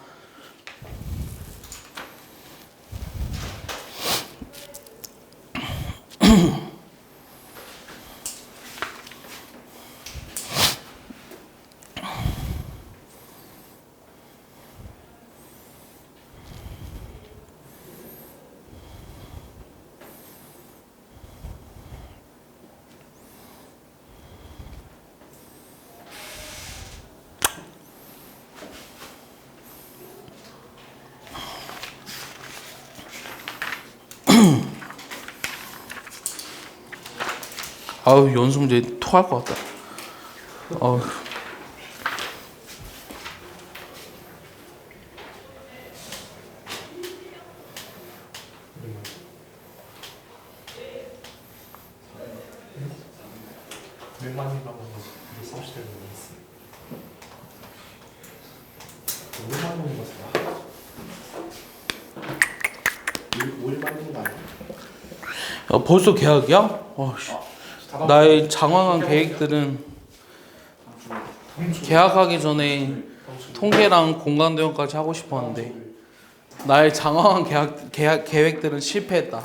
아우 연수 문제 토할 것 같다. 아우. 웬만하면 우리 사무실 때문에 있어. 5만 원인 거잖아. 5일 받는 거 아니야? 벌써 계약이야? 나의 장황한 계획들은 계약하기 전에 통계랑 공간도형까지 하고 싶었는데 나의 장황한 계획들은 실패했다.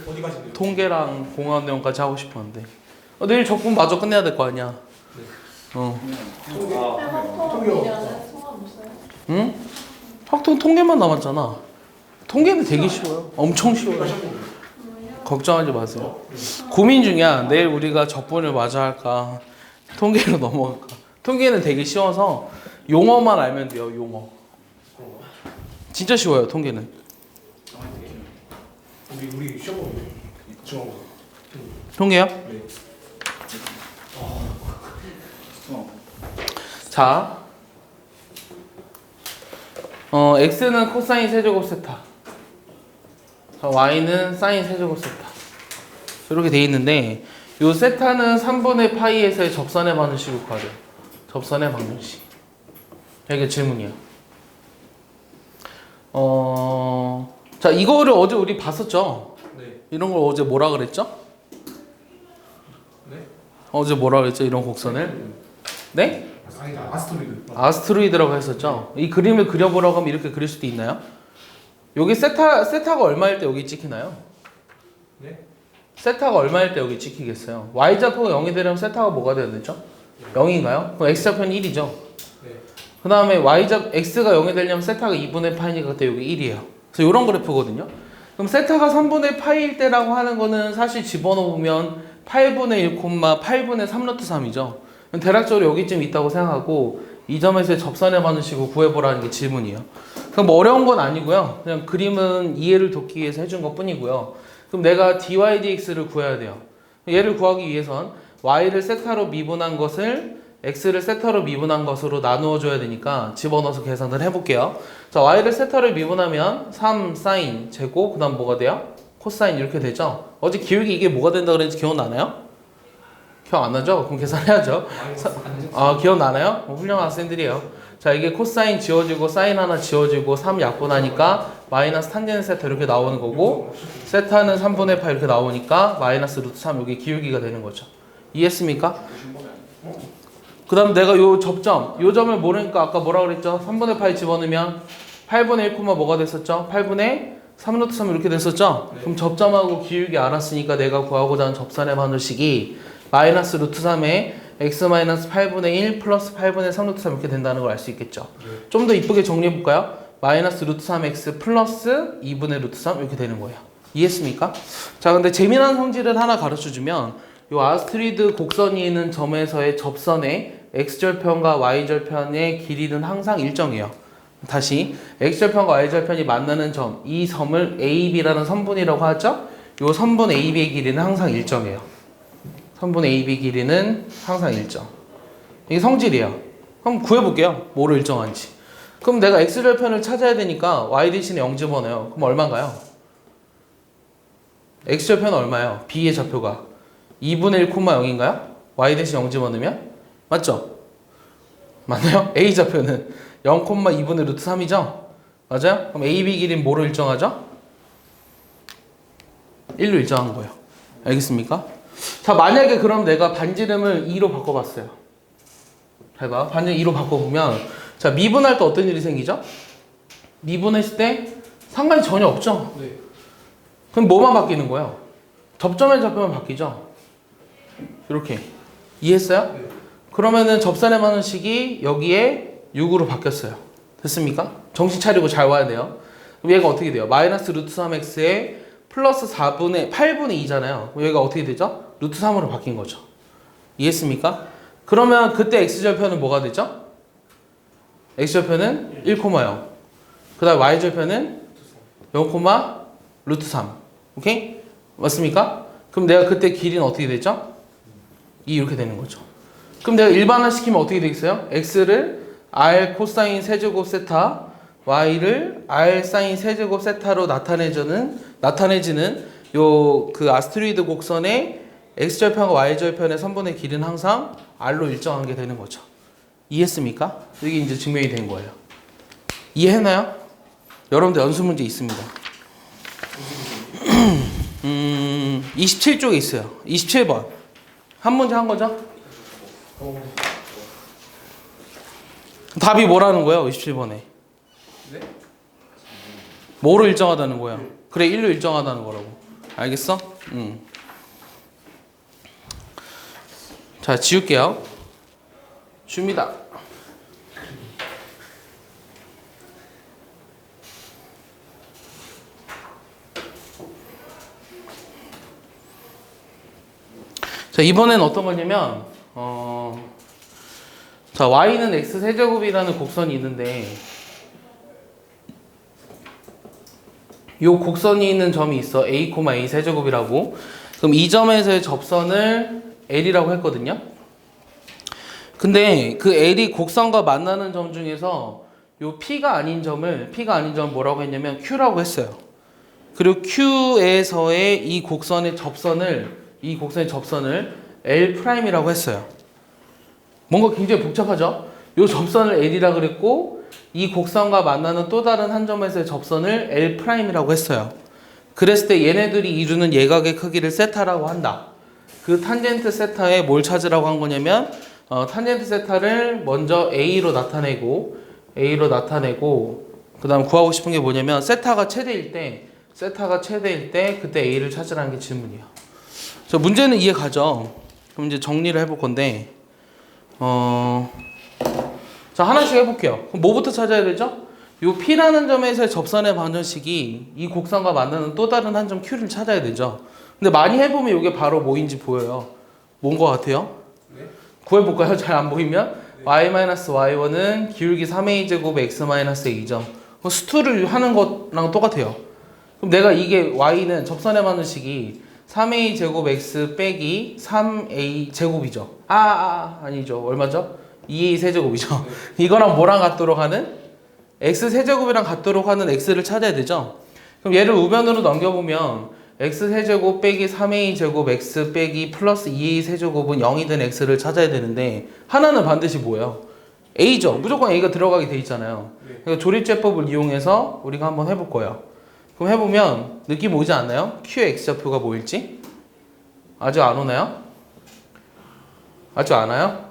어디 가시는데요? 통계랑 공간도형까지 하고 싶었는데 내일 적분 마저 끝내야 될 거 아니야. 학통이라는 소감 없어요? 응? 학통 통계만 남았잖아. 통계는 되게 쉬워요. 엄청 쉬워요. 걱정하지 마세요. 고민 중이야. 내일 우리가 적분을 마저 할까 통계로 넘어갈까. 통계는 되게 쉬워서 용어만 알면 돼요. 용어 진짜 쉬워요. 통계는. 우리 시험 보는데 중앙고. 통계요? 네. 자, x는 코사인 세제곱 세타, y는 사인 세제곱 세타 이렇게 돼 있는데 요 세타는 3분의 파이에서의 접선의 방정식을 구하래요. 접선의 방정식. 이게 질문이야. 자 이거를 어제 우리 봤었죠? 네. 이런 걸 어제 뭐라 그랬죠? 네? 어제 뭐라 그랬죠? 이런 곡선을? 네? 아니 아스트로이드. 아스트로이드라고 했었죠? 이 그림을 그려보라고 하면 이렇게 그릴 수도 있나요? 여기 세타가 얼마일 때 여기 찍히나요? 네? 세타가 얼마일 때 여기 찍히겠어요? y좌표가 0이 되려면 세타가 뭐가 돼야 되죠? 0인가요? 그럼 x좌표는 1이죠? 네. 그 다음에 x가 0이 되려면 세타가 2분의 파이니까 그때 여기 1이에요. 그래서 이런 그래프거든요. 그럼 세타가 3분의 파이일 때라고 하는 거는 사실 집어넣으면 8분의 1, 8분의 3루트 3이죠. 대략적으로 여기쯤 있다고 생각하고 이 점에서의 접선의 반응식을 구해보라는 게 질문이에요. 그럼 뭐 어려운 건 아니고요. 그냥 그림은 이해를 돕기 위해서 해준 것 뿐이고요. 그럼 내가 dy dx를 구해야 돼요. 얘를 구하기 위해선 y를 세타로 미분한 것을 x를 세타로 미분한 것으로 나누어 줘야 되니까 집어넣어서 계산을 해볼게요. 자, y를 세타로 미분하면 3 사인 제곱, 그 다음 뭐가 돼요? 코사인 이렇게 되죠. 어제 기울기 이게 뭐가 된다 그랬는지 기억나나요? 기억 안 나죠? 그럼 계산해야죠. 기억나나요? 훌륭한 학생들이에요. 자, 이게 코사인 지워지고 사인 하나 지워지고 3 약분하니까 마이너스 탄젠 세타 이렇게 나오는 거고, 세타는 3분의 8 이렇게 나오니까 마이너스 루트 3 여기 기울기가 되는 거죠. 이해했습니까? 그 다음 내가 요 접점, 요 점을 모르니까 아까 뭐라 그랬죠? 3분의 8 집어넣으면 8분의 1, 뭐가 됐었죠? 8분의 3루트 3 이렇게 됐었죠? 네. 그럼 접점하고 기울기 알았으니까 내가 구하고자 하는 접선의 반응식이 마이너스 루트 3에 x 마이너스 8분의 1 플러스 8분의 3루트 3 이렇게 된다는 걸 알 수 있겠죠? 네. 좀 더 이쁘게 정리해 볼까요? 마이너스 루트 3x 플러스 2분의 루트 3 이렇게 되는 거예요. 이해했습니까? 자, 근데 재미난 성질을 하나 가르쳐 주면 요 아스트리드 곡선이 있는 점에서의 접선의 x절편과 y절편의 길이는 항상 일정해요. 다시 x절편과 y절편이 만나는 점, 이 점을 AB라는 선분이라고 하죠. 이 선분 AB의 길이는 항상 일정해요. 선분 AB 길이는 항상 일정. 이게 성질이에요. 그럼 구해볼게요. 뭐로 일정한지. 그럼 내가 x절편을 찾아야 되니까 y 대신에 0 집어넣어요. 그럼 얼마인가요? x절편은 얼마예요? b의 좌표가 2분의 1, 0인가요? y 대신 0 집어넣으면? 맞죠? 맞나요? a 좌표는 0,2분의 루트 3이죠? 맞아요? 그럼 AB 길이는 뭐로 일정하죠? 1로 일정한 거예요. 알겠습니까? 자, 만약에 그럼 내가 반지름을 2로 바꿔봤어요. 잘 봐. 반지름 2로 바꿔보면 자, 미분할 때 어떤 일이 생기죠? 미분했을 때 상관이 전혀 없죠? 네. 그럼 뭐만 바뀌는 거예요? 접점의 좌표만 바뀌죠? 이렇게. 이해했어요? 네. 그러면은 접선의 방정식이 여기에 6으로 바뀌었어요. 됐습니까? 정신 차리고 잘 와야 돼요. 그럼 얘가 어떻게 돼요? 마이너스 루트 3x에 플러스 8분의 2잖아요. 그럼 얘가 어떻게 되죠? 루트 3으로 바뀐 거죠. 이해했습니까? 그러면 그때 x절편은 뭐가 되죠? x절편은 1,0. 그 다음 y절편은 0, 루트 3. 오케이? 맞습니까? 그럼 내가 그때 길이는 어떻게 되죠? 이렇게 되는 거죠. 그럼 내가 일반화 시키면 어떻게 되겠어요? x를 r 코사인 세제곱 세타, y를 r 사인 세제곱 세타로 나타내지는 요 그 아스트로이드 곡선의 x절편과 y절편의 선분의 길이는 항상 r로 일정한 게 되는 거죠. 이해했습니까? 이게 이제 증명이 된 거예요. 이해했나요? 여러분들 연수 문제 있습니다. 27쪽에 있어요. 27번. 한 문제 한 거죠? 답이 뭐라는 거예요? 27번에. 네? 뭐로 일정하다는 거야? 그래, 1로 일정하다는 거라고. 알겠어? 자, 지울게요. 줍니다. 자, 이번엔 어떤 거냐면 자, y는 x 세제곱이라는 곡선이 있는데 이 곡선이 있는 점이 있어. a, a 세제곱이라고. 그럼 이 점에서의 접선을 l이라고 했거든요. 근데 그 l이 곡선과 만나는 점 중에서 요 p가 아닌 점을 뭐라고 했냐면 q라고 했어요. 그리고 q에서의 이 곡선의 접선을 L'이라고 했어요. 뭔가 굉장히 복잡하죠? 이 접선을 L이라고 그랬고 이 곡선과 만나는 또 다른 한 점에서의 접선을 L'이라고 했어요. 그랬을 때 얘네들이 이루는 예각의 크기를 세타라고 한다. 그 탄젠트 세타에 뭘 찾으라고 한 거냐면 탄젠트 세타를 먼저 A로 나타내고 그 다음 구하고 싶은 게 뭐냐면 세타가 최대일 때 그때 A를 찾으라는 게 질문이에요. 자, 문제는 이해 가죠? 그럼 이제 정리를 해볼 건데, 자, 하나씩 해볼게요. 그럼 뭐부터 찾아야 되죠? 요 P라는 점에서의 접선의 방정식이 이 곡선과 만나는 또 다른 한 점 Q를 찾아야 되죠. 근데 많이 해보면 이게 바로 뭐인지 보여요. 뭔 거 같아요? 네? 구해볼까요? 잘 안 보이면? y-y1은 기울기 3a제곱 x-a죠. 수투를 하는 것랑 똑같아요. 그럼 내가 이게 y는 접선의 방정식이 3a 제곱 x 빼기 3a 제곱이죠. 아니죠. 얼마죠? 2a 세제곱이죠. 이거랑 뭐랑 같도록 하는? x 세제곱이랑 같도록 하는 x를 찾아야 되죠. 그럼 얘를 우변으로 넘겨보면 x 세제곱 빼기 3a 제곱 x 빼기 플러스 2a 세제곱은 0이 된 x를 찾아야 되는데 하나는 반드시 뭐예요? a죠. 무조건 a가 들어가게 돼 있잖아요. 그러니까 조립제법을 이용해서 우리가 한번 해볼 거예요. 그럼 해보면 느낌 오지 않나요? Q의 X좌표가 뭐일지? 아직 안 오나요? 아직 안 와요?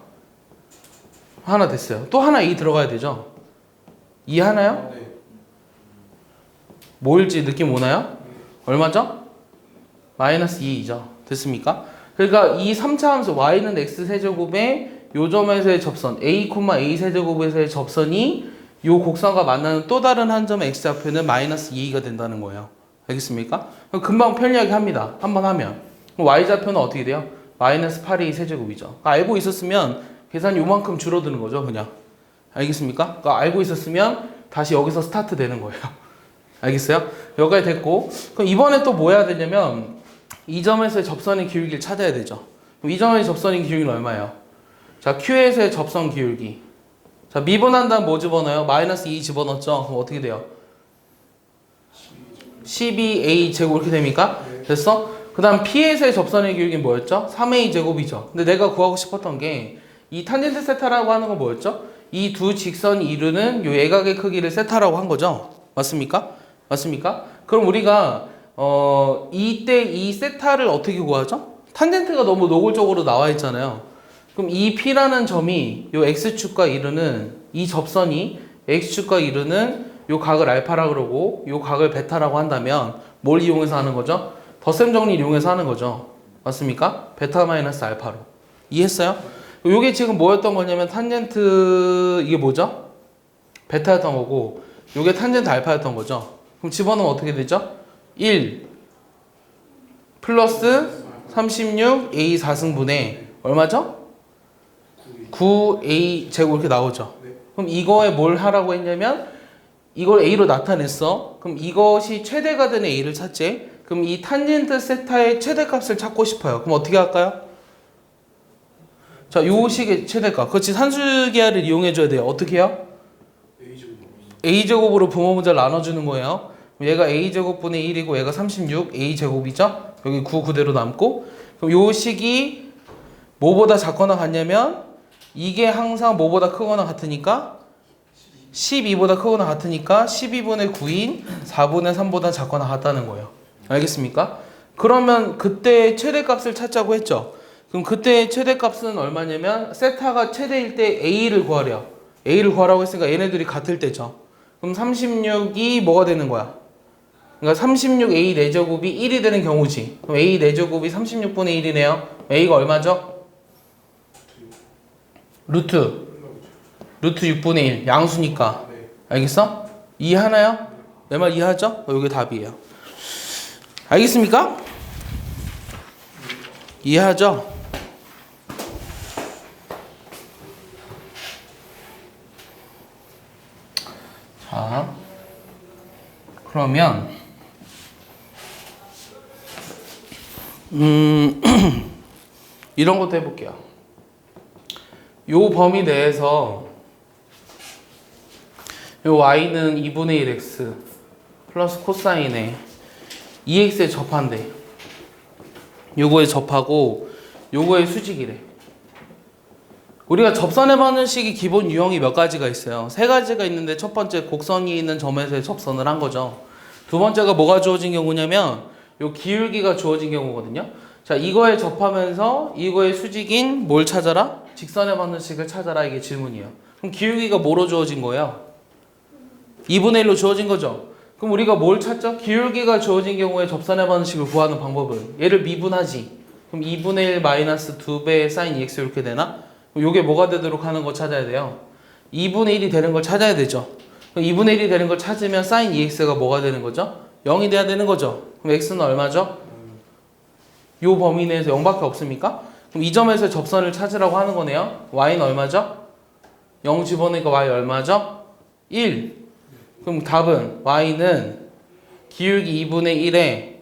하나 됐어요. 또 하나 A 들어가야 되죠? 이해하나요? 네. 뭐일지 느낌 오나요? 얼마죠? 마이너스 2이죠. 됐습니까? 그러니까 이 3차 함수 y는 x세제곱에 요 점에서의 접선 a, a 세제곱에서의 접선이 요 곡선과 만나는 또 다른 한 점의 x좌표는 마이너스 2가 된다는 거예요. 알겠습니까? 금방 편리하게 합니다. 한번 하면. 그럼 y좌표는 어떻게 돼요? 마이너스 8a 세제곱이죠. 알고 있었으면 계산이 요만큼 줄어드는 거죠, 그냥. 알겠습니까? 그러니까 알고 있었으면 다시 여기서 스타트 되는 거예요. 알겠어요? 여기까지 됐고, 그럼 이번에 또 뭐 해야 되냐면 이 점에서의 접선의 기울기를 찾아야 되죠. 그럼 이 점의 접선의 기울기는 얼마예요? 자, Q에서의 접선 기울기. 자, 미분한 다음 뭐 집어넣어요? 마이너스 2 집어넣었죠? 그럼 어떻게 돼요? 12A 제곱 이렇게 됩니까? 됐어? 그 다음 P에서의 접선의 기울기는 뭐였죠? 3A 제곱이죠. 근데 내가 구하고 싶었던 게 이 탄젠트 세타라고 하는 건 뭐였죠? 이 두 직선이 이루는 요 외곽의 크기를 세타라고 한 거죠. 맞습니까? 맞습니까? 그럼 우리가 이때 이 세타를 어떻게 구하죠? 탄젠트가 너무 노골적으로 나와 있잖아요. 그럼 이 P라는 점이 요 X축과 이루는 이 접선이 X축과 이루는 요 각을 알파라 그러고 요 각을 베타라고 한다면 뭘 이용해서 하는 거죠? 덧셈 정리를 이용해서 하는 거죠. 맞습니까? 베타 마이너스 알파로. 이해했어요? 요게 지금 뭐였던 거냐면 탄젠트 이게 뭐죠? 베타였던 거고 요게 탄젠트 알파였던 거죠. 그럼 집어넣으면 어떻게 되죠? 1 플러스 36 A 4승분의 얼마죠? 9A 제곱 이렇게 나오죠. 그럼 이거에 뭘 하라고 했냐면 이걸 A로 나타냈어. 그럼 이것이 최대가 되는 A를 찾지. 그럼 이 탄젠트 세타의 최대값을 찾고 싶어요. 그럼 어떻게 할까요? 자, 요 식의 최대값. 그렇지. 산술기하를 이용해줘야 돼요. 어떻게 해요? A제곱으로 부모문자를 나눠주는 거예요. 얘가 A제곱분의 1이고 얘가 36 A제곱이죠. 여기 9 그대로 남고. 그럼 요 식이 뭐보다 작거나 같냐면 이게 항상 뭐보다 크거나 같으니까 12보다 크거나 같으니까 12분의 9인 4분의 3보다 작거나 같다는 거예요. 알겠습니까? 그러면 그때 최대값을 찾자고 했죠. 그럼 그때 최대값은 얼마냐면 세타가 최대일 때 A를 구하래요. A를 구하라고 했으니까 얘네들이 같을 때죠. 그럼 36이 뭐가 되는 거야? 그러니까 36A 4제곱이 1이 되는 경우지. 그럼 A 4제곱이 36분의 1이네요. A가 얼마죠? 루트 6분의 1 양수니까. 알겠어? 이해하나요? 내 말 이해하죠? 이게 답이에요. 알겠습니까? 이해하죠? 자, 그러면 이런 것도 해볼게요. 요 범위 내에서 요 y는 2분의 1x 플러스 코사인에 2x에 접한대. 요거에 접하고 요거에 수직이래. 우리가 접선해보는 식이 기본 유형이 몇 가지가 있어요. 세 가지가 있는데 첫 번째 곡선이 있는 점에서의 접선을 한 거죠. 두 번째가 뭐가 주어진 경우냐면 요 기울기가 주어진 경우거든요. 자, 이거에 접하면서 이거의 수직인 뭘 찾아라? 직선해보는 식을 찾아라. 이게 질문이에요. 그럼 기울기가 뭐로 주어진 거예요? 2분의 1로 주어진 거죠. 그럼 우리가 뭘 찾죠? 기울기가 주어진 경우에 접선해보는 식을 구하는 방법은 얘를 미분하지. 그럼 2분의 1 마이너스 2배의 사인 2x 이렇게 되나? 그럼 요게 뭐가 되도록 하는 거 찾아야 돼요? 2분의 1이 되는 걸 찾아야 되죠. 그럼 2분의 1이 되는 걸 찾으면 사인 2x가 뭐가 되는 거죠? 0이 돼야 되는 거죠. 그럼 x는 얼마죠? 요 범위 내에서 0밖에 없습니까? 그럼 이 점에서 접선을 찾으라고 하는 거네요. y는 얼마죠? 0 집어넣으니까 y 얼마죠? 1. 그럼 답은 y는 기울기 2분의 1에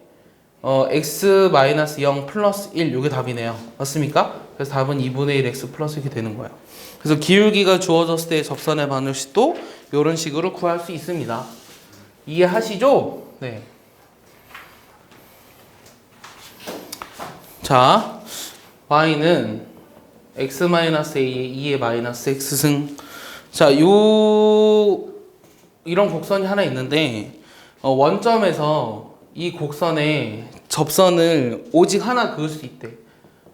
x-0 플러스 1 요게 답이네요. 맞습니까? 그래서 답은 2분의 1 x 플러스 이렇게 되는 거예요. 그래서 기울기가 주어졌을 때 접선의 반응식도 이런 식으로 구할 수 있습니다. 이해하시죠? 네. 자, y는 x-a에 2의 마이너스 x승. 자, 이런 곡선이 하나 있는데 원점에서 이 곡선에 접선을 오직 하나 그을 수 있대.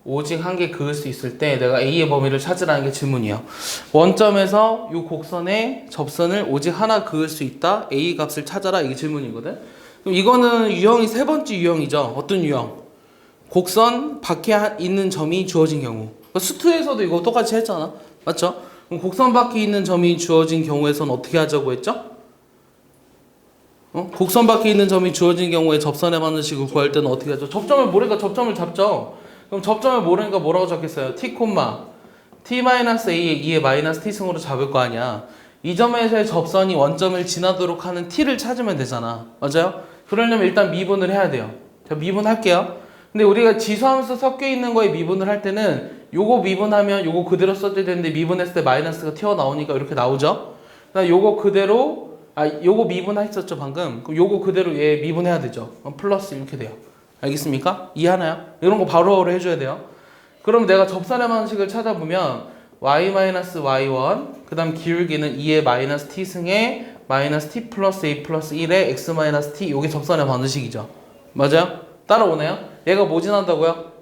오직 한 개 그을 수 있을 때 내가 A의 범위를 찾으라는 게 질문이에요. 원점에서 이 곡선에 접선을 오직 하나 그을 수 있다. A 값을 찾아라. 이게 질문이거든. 그럼 이거는 유형이 세 번째 유형이죠. 어떤 유형? 곡선 밖에 있는 점이 주어진 경우. 수투에서도 이거 똑같이 했잖아. 맞죠? 그럼 곡선 밖에 있는 점이 주어진 경우에선 어떻게 하자고 했죠? 곡선 밖에 있는 점이 주어진 경우에 접선에 맞는 식을 구할 때는 어떻게 하죠? 접점을 모르니까 접점을 잡죠. 그럼 접점을 모르니까 뭐라고 적겠어요? t, t-a의 2의 마이너스 t승으로 잡을 거 아니야. 이 점에서의 접선이 원점을 지나도록 하는 t를 찾으면 되잖아. 맞아요? 그러려면 일단 미분을 해야 돼요. 자, 미분할게요. 근데 우리가 지수함수 섞여 있는 거에 미분을 할 때는 요거 미분하면 요거 그대로 써줘야 되는데 미분했을 때 마이너스가 튀어나오니까 이렇게 나오죠. 그다음 요거 그대로 요거 미분했었죠 방금. 그럼 요거 그대로 얘 미분해야 되죠. 그럼 플러스 이렇게 돼요. 알겠습니까? 이해하나요? 이런 거 바로바로 해줘야 돼요. 그럼 내가 접선의 방식을 찾아보면 y-y1 그 다음 기울기는 2의 마이너스 t승에 마이너스 t 플러스 a 플러스 1의 x 마이너스 t 요게 접선의 방식이죠. 맞아요? 따라오네요? 얘가 뭐 지난다고요?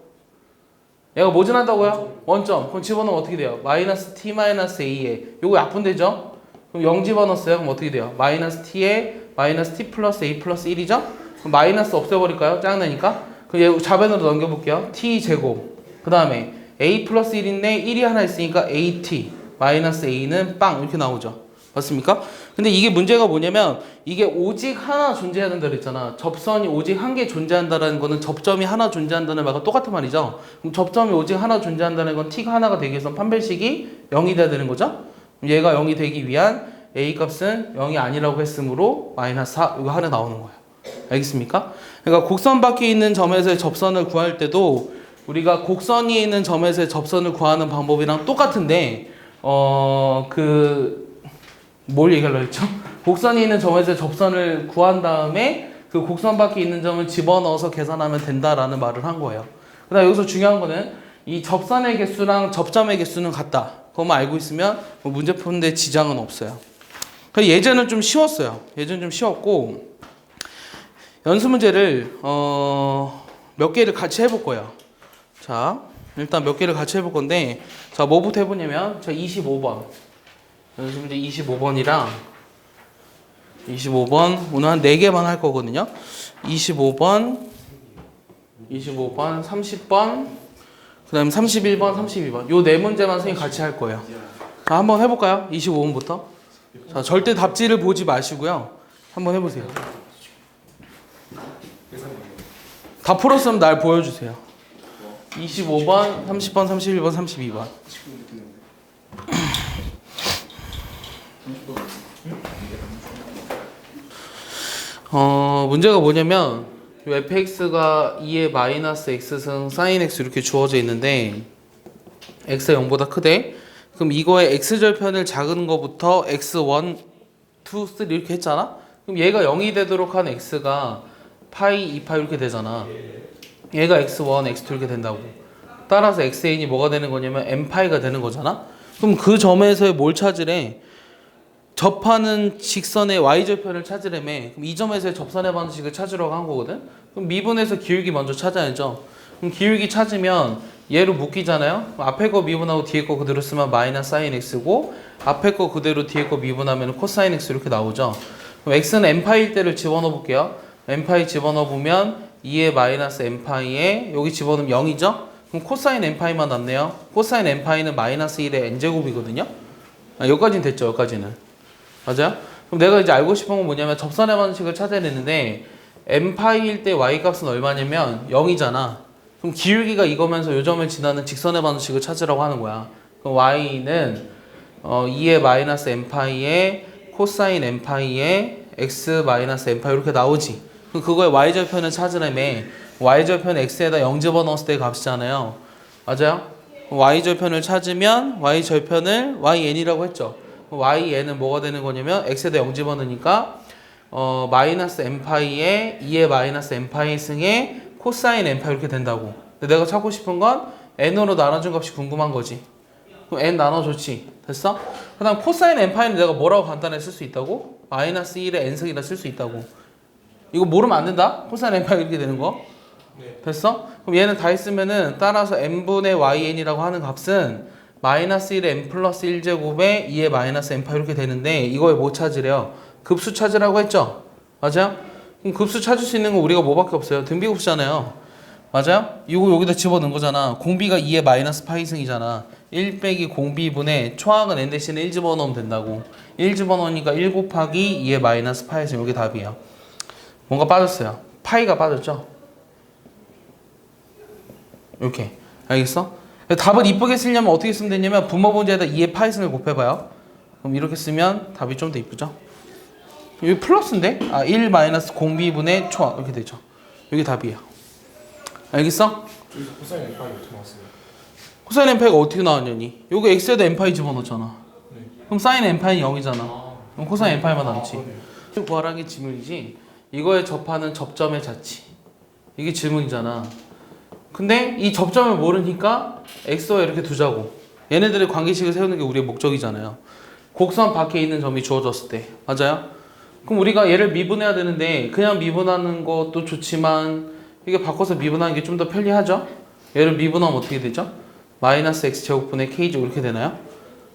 얘가 뭐 지난다고요? 원점. 그럼 집어넣으면 어떻게 돼요? 마이너스 t 마이너스 a에 요거 약분되죠? 그럼 0 집어넣었어요. 그럼 어떻게 돼요? 마이너스 t에 마이너스 t 플러스 a 플러스 1이죠? 그럼 마이너스 없애버릴까요? 짱나니까? 그럼 얘 좌변으로 넘겨볼게요. t 제곱. 그 다음에 a 플러스 1인데 1이 하나 있으니까 at 마이너스 a는 빵 이렇게 나오죠. 맞습니까? 근데 이게 문제가 뭐냐면 이게 오직 하나 존재해야 된다 그랬잖아. 접선이 오직 한 개 존재한다는 거는 접점이 하나 존재한다는 말과 똑같은 말이죠. 그럼 접점이 오직 하나 존재한다는 건 t가 하나가 되기 위해서 판별식이 0이 돼야 되는 거죠. 얘가 0이 되기 위한 a 값은 0이 아니라고 했으므로 마이너스 4 이거 하나 나오는 거예요. 알겠습니까? 그러니까 곡선 밖에 있는 점에서의 접선을 구할 때도 우리가 곡선이 있는 점에서의 접선을 구하는 방법이랑 똑같은데 뭘 얘기하려고 했죠? 곡선이 있는 점에서 접선을 구한 다음에 그 곡선 밖에 있는 점을 집어넣어서 계산하면 된다라는 말을 한 거예요. 그다음 여기서 중요한 거는 이 접선의 개수랑 접점의 개수는 같다. 그것만 알고 있으면 뭐 문제 푸는데 지장은 없어요. 예제는 좀 쉬웠어요. 예제는 좀 쉬웠고 연습 문제를 몇 개를 같이 해볼 거예요. 자, 일단 몇 개를 같이 해볼 건데 자, 뭐부터 해보냐면 자, 25번 연습 문제 25번이랑 25번 오늘 한 4개만 할 거거든요. 25번 30번 그 다음에 31번 32번 요 4문제만 선생님 같이 할 거예요. 자, 한번 해볼까요? 25번부터. 자, 절대 답지를 보지 마시고요. 한번 해보세요. 다 풀었으면 날 보여주세요. 25번 30번 31번 32번 문제가 뭐냐면 fx가 2의 마이너스 x승 sin x 이렇게 주어져 있는데 x가 0보다 크대. 그럼 이거의 x절편을 작은 거부터 x1, 2, 3 이렇게 했잖아. 그럼 얘가 0이 되도록 한 x가 파이, 2파이 이렇게 되잖아. 얘가 x1, x2 이렇게 된다고. 따라서 xn이 뭐가 되는 거냐면 n파이가 되는 거잖아. 그럼 그 점에서 뭘 찾으래? 접하는 직선의 y절편을 찾으려면 그럼 이 점에서의 접선의 방식을 찾으려고 한 거거든. 그럼 미분해서 기울기 먼저 찾아야죠. 그럼 기울기 찾으면 얘로 묶이잖아요. 앞에 거 미분하고 뒤에 거 그대로 쓰면 마이너스 사인 x고 앞에 거 그대로 뒤에 거 미분하면 코사인 x 이렇게 나오죠. 그럼 x는 n파이일 때를 집어넣어 볼게요. n파이 집어넣어 보면 2의 마이너스 n파이에 여기 집어넣으면 0이죠. 그럼 코사인 n파이만 남네요. 코사인 n파이는 마이너스 1의 n제곱이거든요. 여기까지는 됐죠. 여기까지는. 맞아요? 그럼 내가 이제 알고 싶은 건 뭐냐면 접선의 방식을 찾아야 되는데 n파이일 때 y값은 얼마냐면 0이잖아. 그럼 기울기가 이거면서 요 점을 지나는 직선의 방식을 찾으라고 하는 거야. 그럼 y는 2의 마이너스 n파이에 코사인 n파이에 x 마이너스 n파이 이렇게 나오지. 그럼 그거의 y절편을 찾으려면 y절편 x에다 0 집어넣었을 때 값이잖아요. 맞아요? y절편을 찾으면 y절편을 yn이라고 했죠.yn은 뭐가 되는 거냐면 x에다 0 집어넣으니까 마이너스 n파이에 2의 마이너스 n파이 승에 코사인 n파이 이렇게 된다고. 근데 내가 찾고 싶은 건 n으로 나눠준 값이 궁금한 거지. 그럼 n 나눠줬지. 됐어? 그 다음 코사인 n파이는 내가 뭐라고 간단하게 쓸 수 있다고? 마이너스 1의 n승이라 쓸 수 있다고. 이거 모르면 안 된다? 코사인 n파이 이렇게 되는 거. 됐어? 그럼 얘는 다 했으면은 따라서 n분의 yn이라고 하는 값은 마이너스 1의 n 플러스 1제곱에 2의 마이너스 n파 이렇게 되는데 이거에 뭐 찾으래요? 급수 찾으라고 했죠? 맞아요? 그럼 급수 찾을 수 있는 건 우리가 뭐밖에 없어요? 등비급수잖아요. 맞아요? 이거 여기다 집어넣은 거잖아. 공비가 2의 마이너스 파이승이잖아. 1 빼기 공비분의 초항은 n 대신에 1 집어넣으면 된다고. 1 집어넣으니까 1 곱하기 2의 마이너스 파이승 이게 답이에요. 뭔가 빠졌어요. 파이가 빠졌죠? 이렇게. 알겠어? 답을 이쁘게 쓰려면 어떻게 쓰면 되냐면 분모 문제에다 2의 파이승을 곱해봐요. 그럼 이렇게 쓰면 답이 좀 더 이쁘죠? 여기 플러스인데? 1 마이너스 공비분의 초항 이렇게 되죠. 여기 답이에요. 알겠어? 저기서 코사인 엠파이 어떻게 나왔어요? 코사인 n파이가 어떻게 나왔냐니? 여기 x에다 n파이 집어넣잖아. 네. 그럼 사인 n파이는 0이잖아. 아, 그럼 코사인 n파이만 남지. 그러네요. 구하라는 게 질문이지. 이거에 접하는 접점의 자치. 이게 질문이잖아. 근데 이 접점을 모르니까 x와 이렇게 두자고. 얘네들의 관계식을 세우는 게 우리의 목적이잖아요. 곡선 밖에 있는 점이 주어졌을 때. 맞아요? 그럼 우리가 얘를 미분해야 되는데 그냥 미분하는 것도 좋지만 이게 바꿔서 미분하는 게 좀 더 편리하죠? 얘를 미분하면 어떻게 되죠? 마이너스 x제곱분의 k제곱 이렇게 되나요?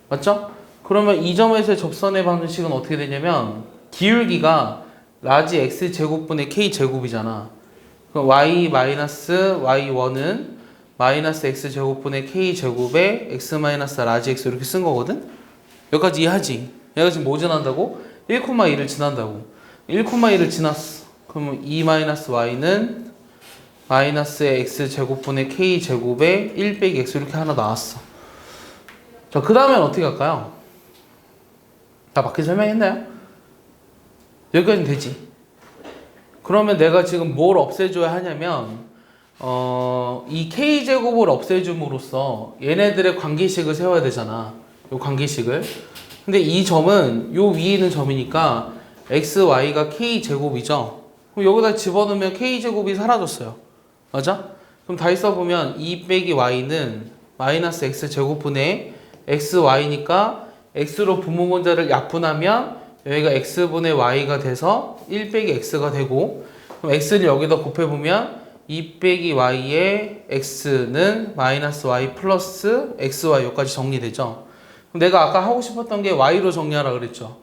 맞죠? 그러면 이 점에서의 접선의 방정식은 어떻게 되냐면 기울기가 라지 x제곱분의 k제곱이잖아. 그럼 y 마이너스 y1은 마이너스 x제곱분의 k제곱에 x 마이너스 라지 x 이렇게 쓴 거거든? 여기까지 이해하지? 얘가 지금 뭐 지난다고? 1,2를 지난다고. 1,2를 지났어. 그러면 2 마이너스 y는 마이너스 x제곱분의 k제곱에 1 빼기 x 이렇게 하나 나왔어. 자, 그 다음엔 어떻게 할까요? 다 맞게 설명했나요? 여기까지는 되지. 그러면 내가 지금 뭘 없애줘야 하냐면 이 k제곱을 없애줌으로써 얘네들의 관계식을 세워야 되잖아. 요 관계식을. 근데 이 점은 요 위에 있는 점이니까 x, y가 k제곱이죠. 그럼 여기다 집어넣으면 k제곱이 사라졌어요. 맞아? 그럼 다시 써보면 2 빼기 y는 마이너스 x제곱분의 xy니까 x로 분모분자를 약분하면 여기가 x분의 y가 돼서 1 빼기 x가 되고 그럼 x를 여기다 곱해보면 2 빼기 y의 x는 마이너스 y 플러스 xy 여기까지 정리되죠. 그럼 내가 아까 하고 싶었던 게 y로 정리하라 그랬죠.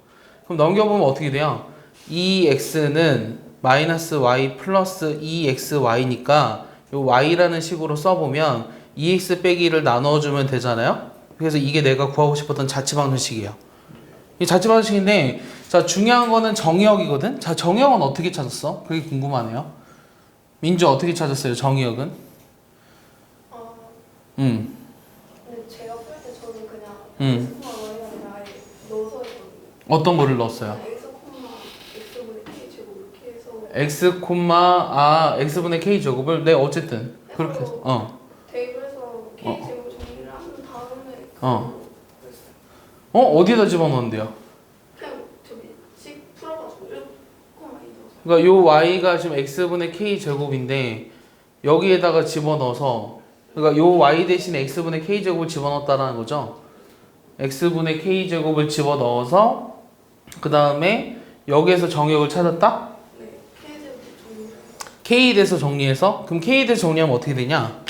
그럼 넘겨보면 어떻게 돼요? 2x는 마이너스 y 플러스 2xy니까 요 y라는 식으로 써보면 2x 빼기를 나눠주면 되잖아요. 그래서 이게 내가 구하고 싶었던 자취방정식이에요. 이 자취방정식인데 자 중요한 거는 정의역이거든. 자 정의역은 어떻게 찾았어? 그게 궁금하네요. 민주 어떻게 찾았어요? 정의역은? 근데 제가 풀 때 저는 그냥 x, y가 아니라 아예 넣어서 했거든요. 어떤 거를 넣었어요? x, x분의 k 제곱 이렇게 해서 x분의 k 제곱을 네 어쨌든 그렇게 해서 대입을 해서 k 제곱 정리를 한 다음에 어디다 집어넣는데요? 그냥 저기 식 풀어가지고 조금 많이 넣어서 그러니까 요 y가 지금 x분의 k 제곱인데 여기에다가 집어넣어서 그러니까 요 y 대신에 x분의 k 제곱을 집어넣었다는 거죠. x분의 k 제곱을 집어넣어서 그 다음에 여기에서 정역을 찾았다? 네, k 제곱 정리 k에 대해서 정리해서 그럼 k에 대해서 정리하면 어떻게 되냐?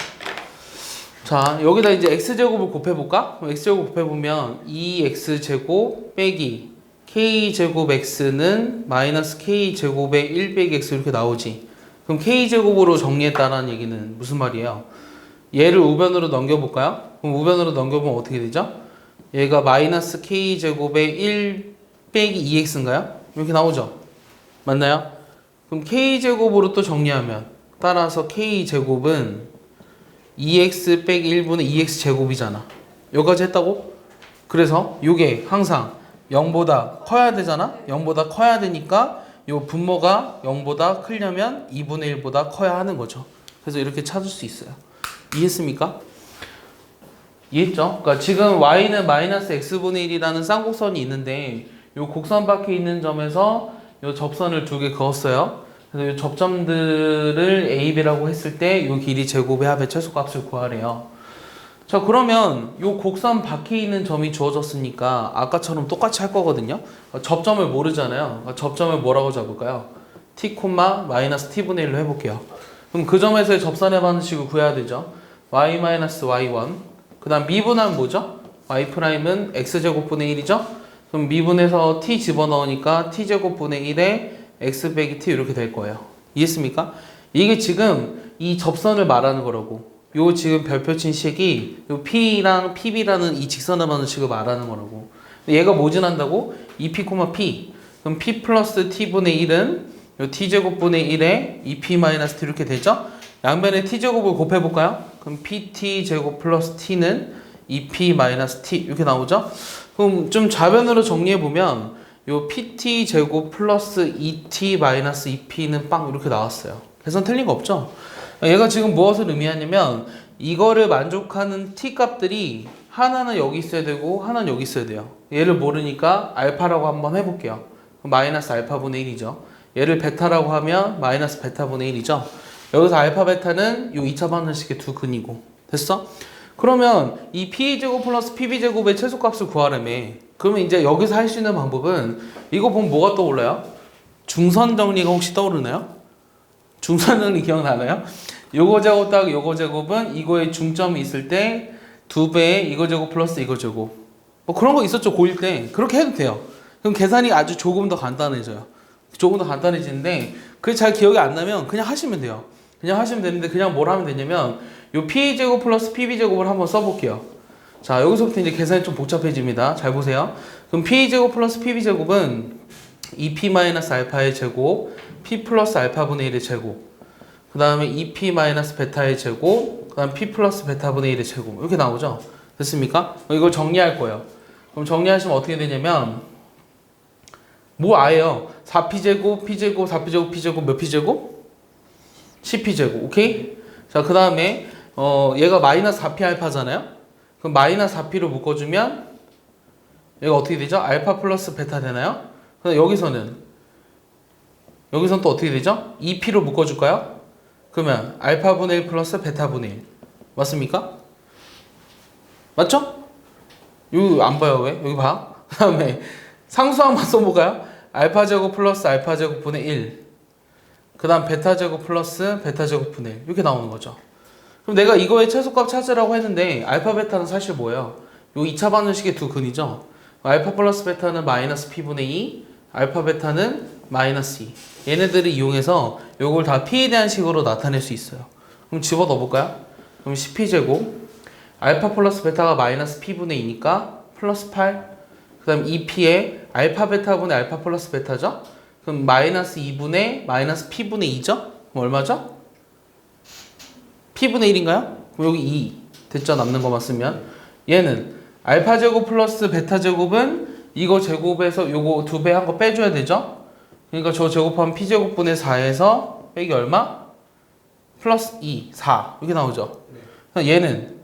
자 여기다 이제 x제곱을 곱해볼까? 그럼 x제곱 곱해보면 2x제곱 빼기 k제곱 x는 마이너스 k제곱에 1 빼기 x 이렇게 나오지. 그럼 k제곱으로 정리했다는 얘기는 무슨 말이에요? 얘를 우변으로 넘겨볼까요? 그럼 우변으로 넘겨보면 어떻게 되죠? 얘가 마이너스 k제곱에 1 빼기 2x인가요? 이렇게 나오죠? 맞나요? 그럼 k제곱으로 또 정리하면 따라서 k제곱은 2x 빼기 1분의 2x 제곱이잖아. 여기까지 했다고? 그래서 이게 항상 0보다 커야 되잖아? 0보다 커야 되니까 요 분모가 0보다 크려면 2분의 1보다 커야 하는 거죠. 그래서 이렇게 찾을 수 있어요. 이해했습니까? 이해했죠? 그러니까 지금 y는 마이너스 x분의 1이라는 쌍곡선이 있는데 요 곡선 밖에 있는 점에서 요 접선을 두 개 그었어요. 그래서 이 접점들을 A, B라고 했을 때 이 길이 제곱의 합의 최소값을 구하래요. 자 그러면 이 곡선 밖에 있는 점이 주어졌으니까 아까처럼 똑같이 할 거거든요. 접점을 모르잖아요. 접점을 뭐라고 잡을까요? t, 마이너스 t분의 1로 해볼게요. 그럼 그 점에서의 접선의 방식을 구해야 되죠. y-y1 그 다음 미분하면 뭐죠? y'은 x제곱분의 1이죠? 그럼 미분해서 t 집어넣으니까 t제곱분의 1에 x 빼기 t 이렇게 될 거예요. 이해했습니까? 이게 지금 이 접선을 말하는 거라고. 요 지금 별표 친 식이 요 p랑 pb라는 이 직선의 방식을 말하는 거라고. 얘가 뭐 지난다고? 2p, p. 그럼 p 플러스 t분의 1은 요 t제곱분의 1에 2p 마이너스 t 이렇게 되죠? 양변에 t제곱을 곱해볼까요? 그럼 pt 제곱 플러스 t는 2p 마이너스 t 이렇게 나오죠? 그럼 좀 좌변으로 정리해 보면 요 pt 제곱 플러스 2t 마이너스 2p는 빵 이렇게 나왔어요. 계산 틀린 거 없죠? 얘가 지금 무엇을 의미하냐면 이거를 만족하는 t 값들이 하나는 여기 있어야 되고 하나는 여기 있어야 돼요. 얘를 모르니까 알파라고 한번 해볼게요. 그럼 마이너스 알파분의 1이죠. 얘를 베타라고 하면 마이너스 베타분의 1이죠. 여기서 알파 베타는 요 2차 방정식의 두 근이고 됐어? 그러면 이 p제곱 플러스 pb제곱의 최소값을 구하라며. 그러면 이제 여기서 할 수 있는 방법은 이거 보면 뭐가 떠올라요? 중선 정리가 혹시 떠오르나요? 중선 정리 기억나나요? 요거 제곱 딱 요거 제곱은 이거의 중점이 있을 때 2배의 이거 제곱 플러스 이거 제곱 뭐 그런 거 있었죠 고1 때. 그렇게 해도 돼요. 그럼 계산이 아주 조금 더 간단해져요. 조금 더 간단해지는데 그게 잘 기억이 안 나면 그냥 하시면 돼요. 그냥 하시면 되는데 그냥 뭘 하면 되냐면 요 p제곱 플러스 pb제곱을 한번 써볼게요. 자 여기서부터 이제 계산이 좀 복잡해집니다. 잘 보세요. 그럼 p제곱 플러스 pb제곱은 2p 마이너스 알파의 제곱 p 플러스 알파분의 1의 제곱 그 다음에 2p 마이너스 베타의 제곱 그 다음 p 플러스 베타분의 1의 제곱 이렇게 나오죠. 됐습니까? 이걸 정리할 거예요. 그럼 정리하시면 어떻게 되냐면 뭐 아예요. 4p제곱 p제곱 4p제곱 p제곱 몇 p제곱? 10p제곱 오케이? 자 그 다음에 얘가 마이너스 4p 알파잖아요. 그럼 마이너스 4p를 묶어주면 얘가 어떻게 되죠? 알파 플러스 베타 되나요? 그럼 여기서는 또 어떻게 되죠? 2p로 묶어줄까요? 그러면 알파분의 1 플러스 베타분의 1 맞습니까? 맞죠? 여기 안 봐요 왜? 여기 봐. 그 다음에 상수 한번 써볼까요? 알파제곱 플러스 알파제곱 분의 1 그 다음 베타제곱 플러스 베타제곱 분의 1 이렇게 나오는 거죠. 그럼 내가 이거의 최소값 찾으라고 했는데 알파 베타는 사실 뭐예요? 요 2차 방정식의 두 근이죠. 알파 플러스 베타는 마이너스 p분의 2 알파 베타는 마이너스 2 얘네들을 이용해서 요걸 다 p에 대한 식으로 나타낼 수 있어요. 그럼 집어넣어 볼까요? 그럼 10p제곱 알파 플러스 베타가 마이너스 p분의 2니까 플러스 8 그 다음 2p에 알파 베타분의 알파 플러스 베타죠? 그럼 마이너스 2분의 마이너스 p분의 2죠? 그럼 얼마죠? p분의 1인가요? 그럼 여기 2 됐죠? 남는 것만 쓰면 얘는 알파 제곱 플러스 베타 제곱은 이거 제곱에서 요거 2배 한 거 빼줘야 되죠? 그러니까 저 제곱하면 p제곱분의 4에서 빼기 얼마? 플러스 2, 4 이렇게 나오죠? 네. 얘는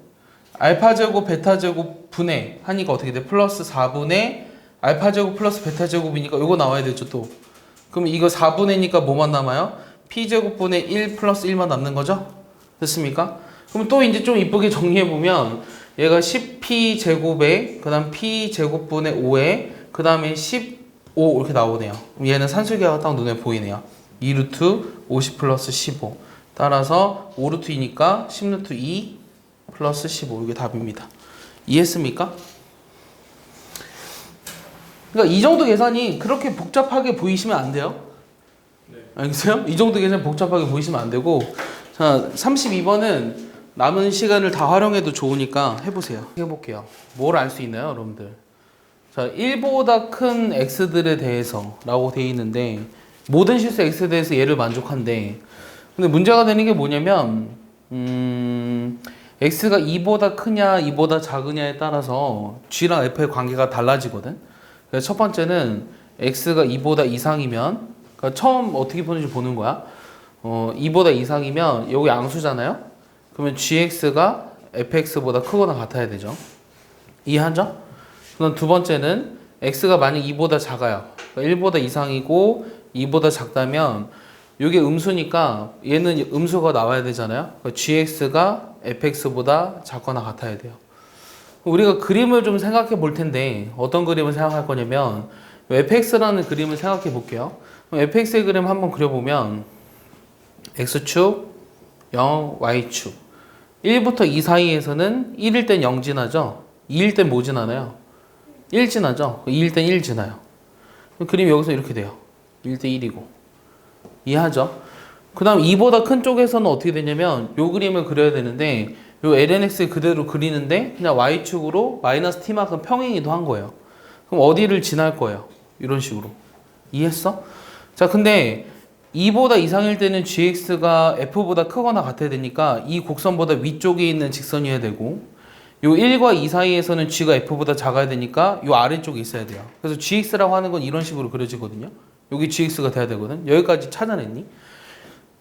알파 제곱 베타 제곱 분의 하니까 어떻게 돼? 플러스 4분의 알파 제곱 플러스 베타 제곱이니까 요거 나와야 되죠 또. 그럼 이거 4분의니까 뭐만 남아요? p제곱분의 1 플러스 1만 남는 거죠? 됐습니까? 그럼 또 이제 좀 이쁘게 정리해보면 얘가 10p 제곱에 그 다음 p 제곱분의 5에 그 다음에 15 이렇게 나오네요. 그럼 얘는 산술계가 딱 눈에 보이네요. 2루트 50 플러스 15 따라서 5루트이니까 10루트 2 플러스 15 이게 답입니다. 이해했습니까? 그러니까 이 정도 계산이 그렇게 복잡하게 보이시면 안 돼요. 네. 알겠어요? 이 정도 계산 복잡하게 보이시면 안 되고 자 32번은 남은 시간을 다 활용해도 좋으니까 해보세요. 해볼게요. 뭘 알 수 있나요 여러분들? 자 1보다 큰 x들에 대해서 라고 돼 있는데 모든 실수 x에 대해서 얘를 만족한대. 근데 문제가 되는 게 뭐냐면 x가 2보다 크냐 2보다 작으냐에 따라서 g랑 f의 관계가 달라지거든. 그래서 첫 번째는 x가 2보다 이상이면 그러니까 처음 어떻게 보는지 보는 거야. 2보다 이상이면 여기 양수잖아요. 그러면 gx가 fx보다 크거나 같아야 되죠. 이해하죠? 그럼 두 번째는 x가 만약 2보다 작아요. 그러니까 1보다 이상이고 2보다 작다면 이게 음수니까 얘는 음수가 나와야 되잖아요. 그러니까 gx가 fx보다 작거나 같아야 돼요. 우리가 그림을 좀 생각해 볼 텐데 어떤 그림을 생각할 거냐면 fx라는 그림을 생각해 볼게요. 그럼 fx의 그림 한번 그려보면 x축, 0, y축 1부터 2 사이에서는 1일 땐 0 지나죠? 2일 땐 뭐 지나나요? 1 지나죠? 2일 땐 1 지나요. 그림이 여기서 이렇게 돼요. 1 대 1이고 이해하죠? 그 다음 2보다 큰 쪽에서는 어떻게 되냐면 요 그림을 그려야 되는데 요 lnx 그대로 그리는데 그냥 y축으로 마이너스 t만큼 평행이도 한 거예요. 그럼 어디를 지날 거예요? 이런 식으로. 이해했어? 자 근데 2보다 이상일 때는 gx가 f보다 크거나 같아야 되니까 이 곡선보다 위쪽에 있는 직선이어야 되고 요 1과 2 사이에서는 g가 f보다 작아야 되니까 요 아래쪽에 있어야 돼요. 그래서 gx라고 하는 건 이런 식으로 그려지거든요. 여기 gx가 돼야 되거든. 여기까지 찾아냈니?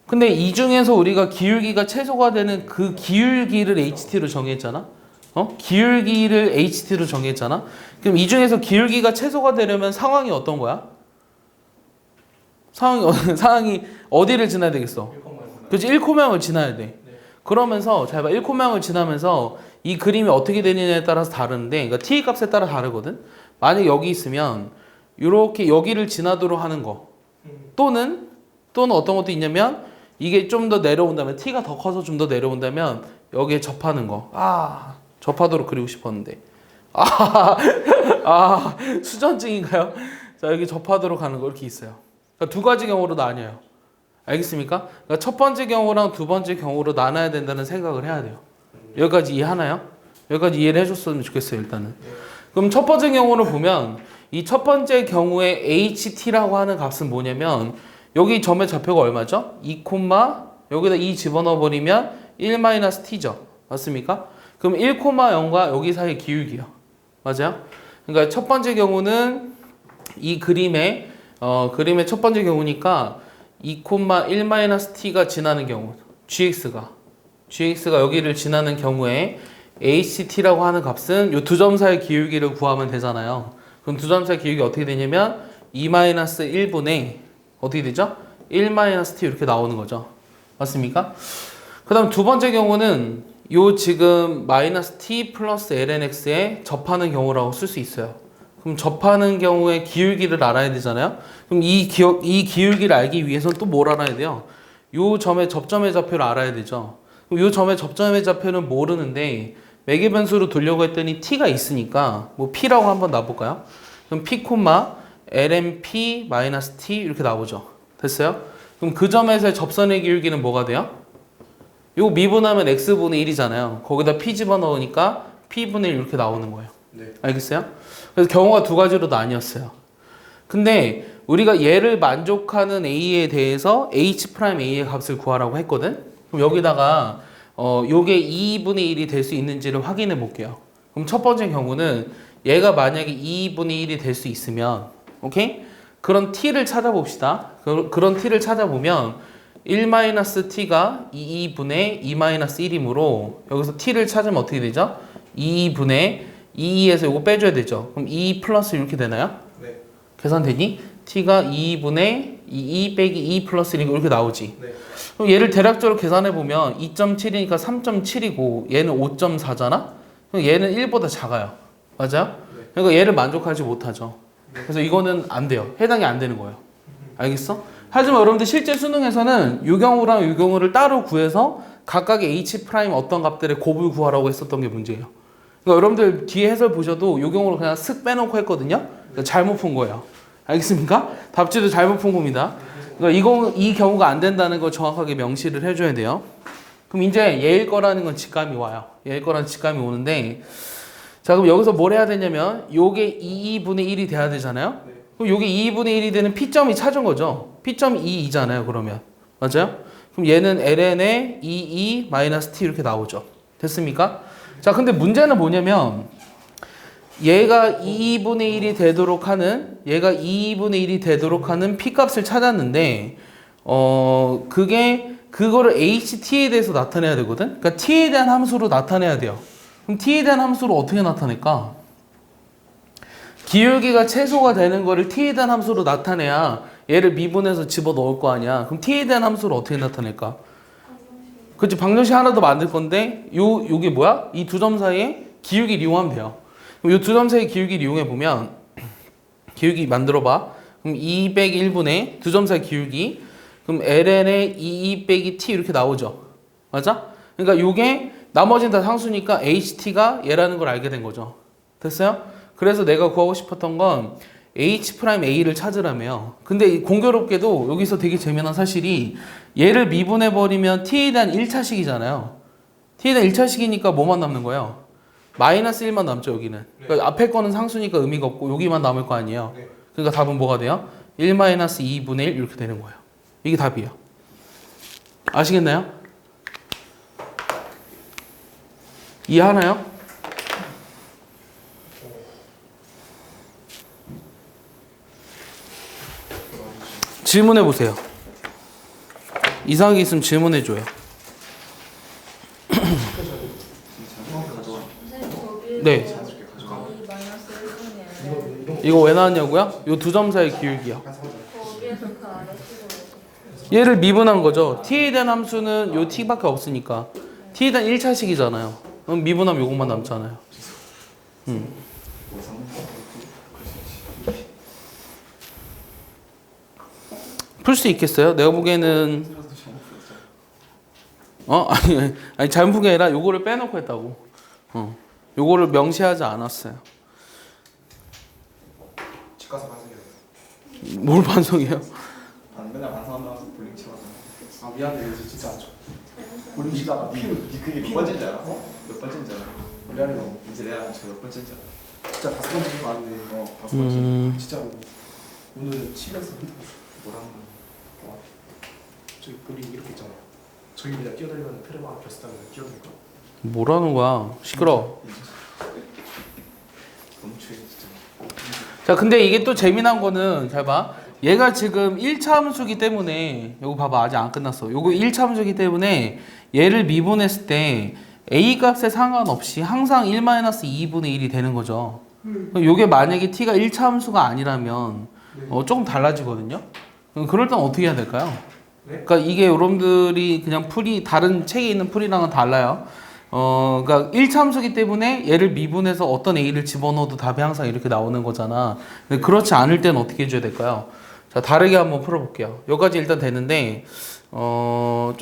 근데 이 중에서 우리가 기울기가 최소가 되는 그 기울기를 ht로 정했잖아. 기울기를 ht로 정했잖아. 그럼 이 중에서 기울기가 최소가 되려면 상황이 어떤 거야? 상황이 어디를 지나야 되겠어? 그렇지, 1콤양을 지나야 돼. 그러면서 잘 봐. 1콤양을 지나면서 이 그림이 어떻게 되느냐에 따라서 다른데, 그러니까 t 값에 따라 다르거든. 만약 여기 있으면 이렇게 여기를 지나도록 하는 거, 또는 어떤 것도 있냐면 이게 좀 더 내려온다면, t가 더 커서 좀 더 내려온다면 여기에 접하는 거. 접하도록 그리고 싶었는데. 수전증인가요? 자, 여기 접하도록 하는 거 이렇게 있어요. 그러니까 두 가지 경우로 나뉘어요. 알겠습니까? 그러니까 첫 번째 경우랑 두 번째 경우로 나눠야 된다는 생각을 해야 돼요. 여기까지 이해하나요? 여기까지 이해를 해줬으면 좋겠어요, 일단은. 그럼 첫 번째 경우를 보면 이 첫 번째 경우에 ht라고 하는 값은 뭐냐면 여기 점의 좌표가 얼마죠? 2, 여기다 2 집어넣어 버리면 1-t죠. 맞습니까? 그럼 1,0과 여기 사이의 기울기요. 맞아요? 그러니까 첫 번째 경우는 이 그림의 첫 번째 경우니까 2,1-t가 지나는 경우, gx가 여기를 지나는 경우에 ht라고 하는 값은 이 두 점 사이 기울기를 구하면 되잖아요. 그럼 두 점 사이 기울기 어떻게 되냐면 2-1분의 어떻게 되죠? 1-t 이렇게 나오는 거죠. 맞습니까? 그 다음 두 번째 경우는 요 지금 -t 플러스 lnx에 접하는 경우라고 쓸 수 있어요. 그럼 접하는 경우에 기울기를 알아야 되잖아요. 그럼 이 기울기를 알기 위해서는 또 뭘 알아야 돼요? 요 점의 접점의 좌표를 알아야 되죠. 그럼 요 점의 접점의 좌표는 모르는데 매개 변수로 두려고 했더니 t가 있으니까 뭐 p라고 한번 놔볼까요? 그럼 p, lnp -t 이렇게 나오죠. 됐어요? 그럼 그 점에서의 접선의 기울기는 뭐가 돼요? 요 미분하면 x분의 1이잖아요. 거기다 p 집어넣으니까 p분의 1 이렇게 나오는 거예요. 네. 알겠어요? 그래서 경우가 두 가지로 나뉘었어요. 근데 우리가 얘를 만족하는 a에 대해서 h'a의 값을 구하라고 했거든? 그럼 여기다가 요게 2분의 1이 될 수 있는지를 확인해 볼게요. 그럼 첫 번째 경우는 얘가 만약에 2분의 1이 될 수 있으면, 오케이? 그런 t를 찾아봅시다. 그런 t를 찾아보면 1-t가 2분의 2-1이므로 여기서 t를 찾으면 어떻게 되죠? 2분의 2에서 이거 빼줘야 되죠. 그럼 2 플러스 이렇게 되나요? 네. 계산되니? t가 2분의 2 빼기 2 플러스 1 이렇게 나오지. 네. 그럼 얘를 대략적으로 계산해보면 2.7이니까 3.7이고 얘는 5.4잖아? 그럼 얘는 1보다 작아요. 맞아요? 네. 그러니까 얘를 만족하지 못하죠. 그래서 이거는 안 돼요. 해당이 안 되는 거예요. 알겠어? 하지만 여러분들 실제 수능에서는 이 경우랑 이 경우를 따로 구해서 각각의 h' 어떤 값들의 곱을 구하라고 했었던 게 문제예요. 그러니까 여러분들 뒤에 해설 보셔도 이 경우를 그냥 슥 빼놓고 했거든요. 그러니까 잘못 푼 거예요. 알겠습니까? 답지도 잘못 푼 겁니다. 그러니까 이 경우가 안 된다는 걸 정확하게 명시를 해줘야 돼요. 그럼 이제 얘일 거라는 건 직감이 와요. 얘일 거라는 직감이 오는데, 자, 그럼 여기서 뭘 해야 되냐면 요게 2분의 1이 돼야 되잖아요. 그럼 요게 2분의 1이 되는 P점이 찾은 거죠. P점이 2이잖아요, 그러면. 맞아요? 그럼 얘는 ln의 2-t 이렇게 나오죠. 됐습니까? 자, 근데 문제는 뭐냐면 얘가 2분의 1이 되도록 하는 P값을 찾았는데 그거를 HT에 대해서 나타내야 되거든? 그러니까 T에 대한 함수로 나타내야 돼요. 그럼 T에 대한 함수로 어떻게 나타낼까? 기울기가 최소가 되는 거를 T에 대한 함수로 나타내야 얘를 미분해서 집어넣을 거 아니야. 그럼 T에 대한 함수를 어떻게 나타낼까? 그치, 방정식 하나 더 만들 건데 요게 뭐야? 이 두 점 사이에 기울기를 이용하면 돼요. 그럼 이 두 점 사이의 기울기를 이용해보면 기울기 만들어봐. 그럼 2 빼기 1분의 두 점 사이 기울기, 그럼 ln의 2 빼기 t 이렇게 나오죠. 맞아? 그러니까 요게 나머지는 다 상수니까 ht가 얘라는 걸 알게 된 거죠. 됐어요? 그래서 내가 구하고 싶었던 건 h'a를 찾으라며요. 근데 공교롭게도 여기서 되게 재미난 사실이 얘를 미분해버리면 t에 대한 1차식이잖아요. t에 대한 1차식이니까 뭐만 남는 거예요? 마이너스 1만 남죠, 여기는. 그러니까 앞에 거는 상수니까 의미가 없고 여기만 남을 거 아니에요. 그러니까 답은 뭐가 돼요? 1-2분의 1 이렇게 되는 거예요. 이게 답이에요. 아시겠나요? 이해하나요? 질문해 보세요. 이상한 게 있으면 질문해 줘요. 선생님 거기 네. 이 마이너스 1분이에요. 이거 왜 나왔냐고요? 요 두 점 사이 기울기요. 거기에서 그 아래 식으로 얘를 미분한 거죠. t에 대한 함수는 요 t밖에 없으니까 t에 대한 1차식이잖아요. 그럼 미분하면 요것만 남잖아요. 풀 수 있겠어요? 내가 보기에는 아니 잘못 푼 게 아니라 요거를 빼놓고 했다고. 요거를 명시하지 않았어요. 집 가서 반성해요. 뭘 반성해요? 맨날 반성하면서 볼링 치고 아 미안해 이제 진짜 볼링 치다가 그게 몇 번째인지 알아? 몇 번째인지 알아? 미안해 너 이제 내가 저몇 번째인지 알아? 진짜 5번째 봤는데 다섯 번째. 진짜로 오늘 치면서 뭐라는 거야? 저기 볼링 이렇게 있잖아. 저기 그냥 뛰어다니면 페르마 결승하면 뛰어다니까. 뭐라는 거야? 시끄러. 너무 추해 진짜. 자, 근데 이게 또 재미난 거는 잘 봐. 얘가 지금 1차 함수기 때문에 요거 봐봐. 아직 안 끝났어. 요거 1차 함수기 때문에 얘를 미분했을 때 a 값에 상관없이 항상 1-2분의 1이 되는 거죠. 그럼 요게 만약에 t가 1차 함수가 아니라면 조금 달라지거든요. 그럼 그럴 땐 어떻게 해야 될까요? 네? 그러니까 이게 여러분들이 그냥 풀이 다른 책에 있는 풀이랑은 달라요. 그러니까 1차 함수기 때문에 얘를 미분해서 어떤 a를 집어넣어도 답이 항상 이렇게 나오는 거잖아. 근데 그렇지 않을 때는 어떻게 해줘야 될까요? 자, 다르게 한번 풀어볼게요. 여기까지 일단 되는데,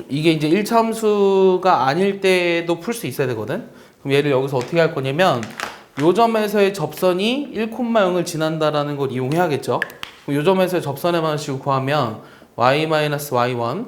이게 이제 1차 함수가 아닐 때도 풀 수 있어야 되거든? 그럼 얘를 여기서 어떻게 할 거냐면, 요 점에서의 접선이 1,0을 지난다라는 걸 이용해야겠죠? 요 점에서의 접선의 방식을 구하면, y-y1,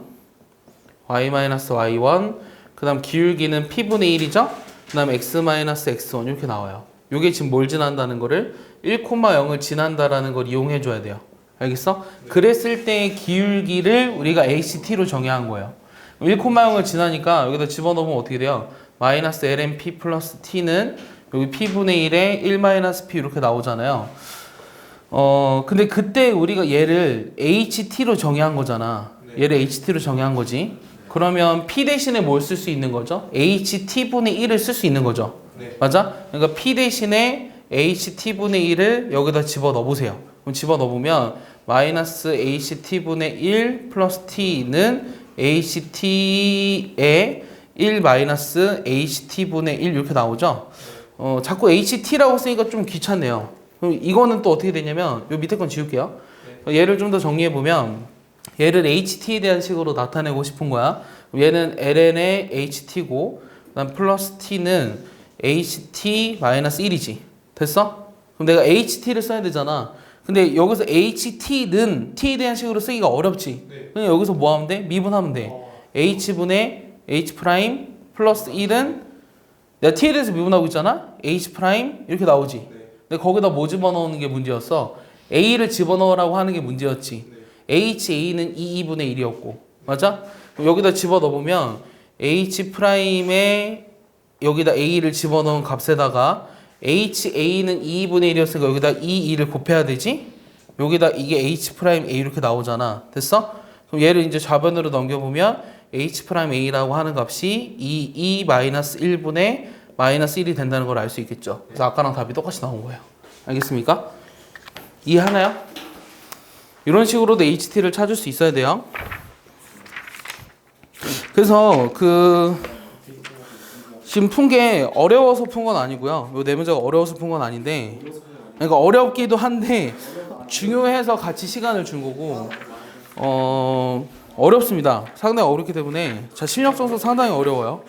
y-y1, 그 다음 기울기는 p분의 1이죠? 그 다음 x-x1 이렇게 나와요. 요게 지금 뭘 지난다는 거를 1,0을 지난다라는 걸 이용해 줘야 돼요. 알겠어? 그랬을 때의 기울기를 우리가 HT로 정의한 거예요. 1,0을 지나니까 여기다 집어넣으면 어떻게 돼요? 마이너스 lnp 플러스 t는 여기 p분의 1에 1-p 이렇게 나오잖아요. 근데 그때 우리가 얘를 HT로 정의한 거잖아. 얘를 HT로 정의한 거지. 그러면 p 대신에 뭘 쓸 수 있는 거죠? HT분의 1을 쓸 수 있는 거죠. 네. 맞아? 그러니까 p 대신에 HT분의 1을 여기다 집어넣어 보세요. 그럼 집어넣어 보면 마이너스 HT분의 1 플러스 t는 HT에 1 마이너스 HT분의 1 이렇게 나오죠? 자꾸 HT라고 쓰니까 좀 귀찮네요. 그럼 이거는 또 어떻게 되냐면 요 밑에 건 지울게요. 얘를 좀 더 정리해 보면 얘를 HT에 대한 식으로 나타내고 싶은 거야. 얘는 ln의 HT고 그다음 플러스 t는 HT 마이너스 1이지. 됐어? 그럼 내가 HT를 써야 되잖아. 근데 여기서 HT는 t에 대한 식으로 쓰기가 어렵지. 네. 그냥 여기서 뭐 하면 돼? 미분하면 돼. H분의 H 프라임 플러스 1은 내가 t에 대해서 미분하고 있잖아. H 프라임 이렇게 나오지. 네. 근데 거기다 뭐 집어넣는 게 문제였어? A를 집어넣으라고 하는 게 문제였지. 네. HA는 2분의 1이었고. 맞아? 그럼 여기다 집어넣으면 H 프라임에 여기다 A를 집어넣은 값에다가 HA는 2분의 1이었으니까 여기다 2를 곱해야 되지? 여기다 이게 H 프라임 A 이렇게 나오잖아. 됐어? 그럼 얘를 이제 좌변으로 넘겨보면 H 프라임 A라고 하는 값이 2 마이너스 1분의 마이너스 1이 된다는 걸 알 수 있겠죠. 그래서 아까랑 답이 똑같이 나온 거예요. 알겠습니까? 이해하나요? 이런 식으로도 HT를 찾을 수 있어야 돼요. 그래서 지금 푼 게 어려워서 푼 건 아니고요. 요 네 문제가 어려워서 푼 건 아닌데, 그러니까 어렵기도 한데 중요해서 같이 시간을 준 거고, 어렵습니다. 상당히 어렵기 때문에 자 실력 점수 상당히 어려워요.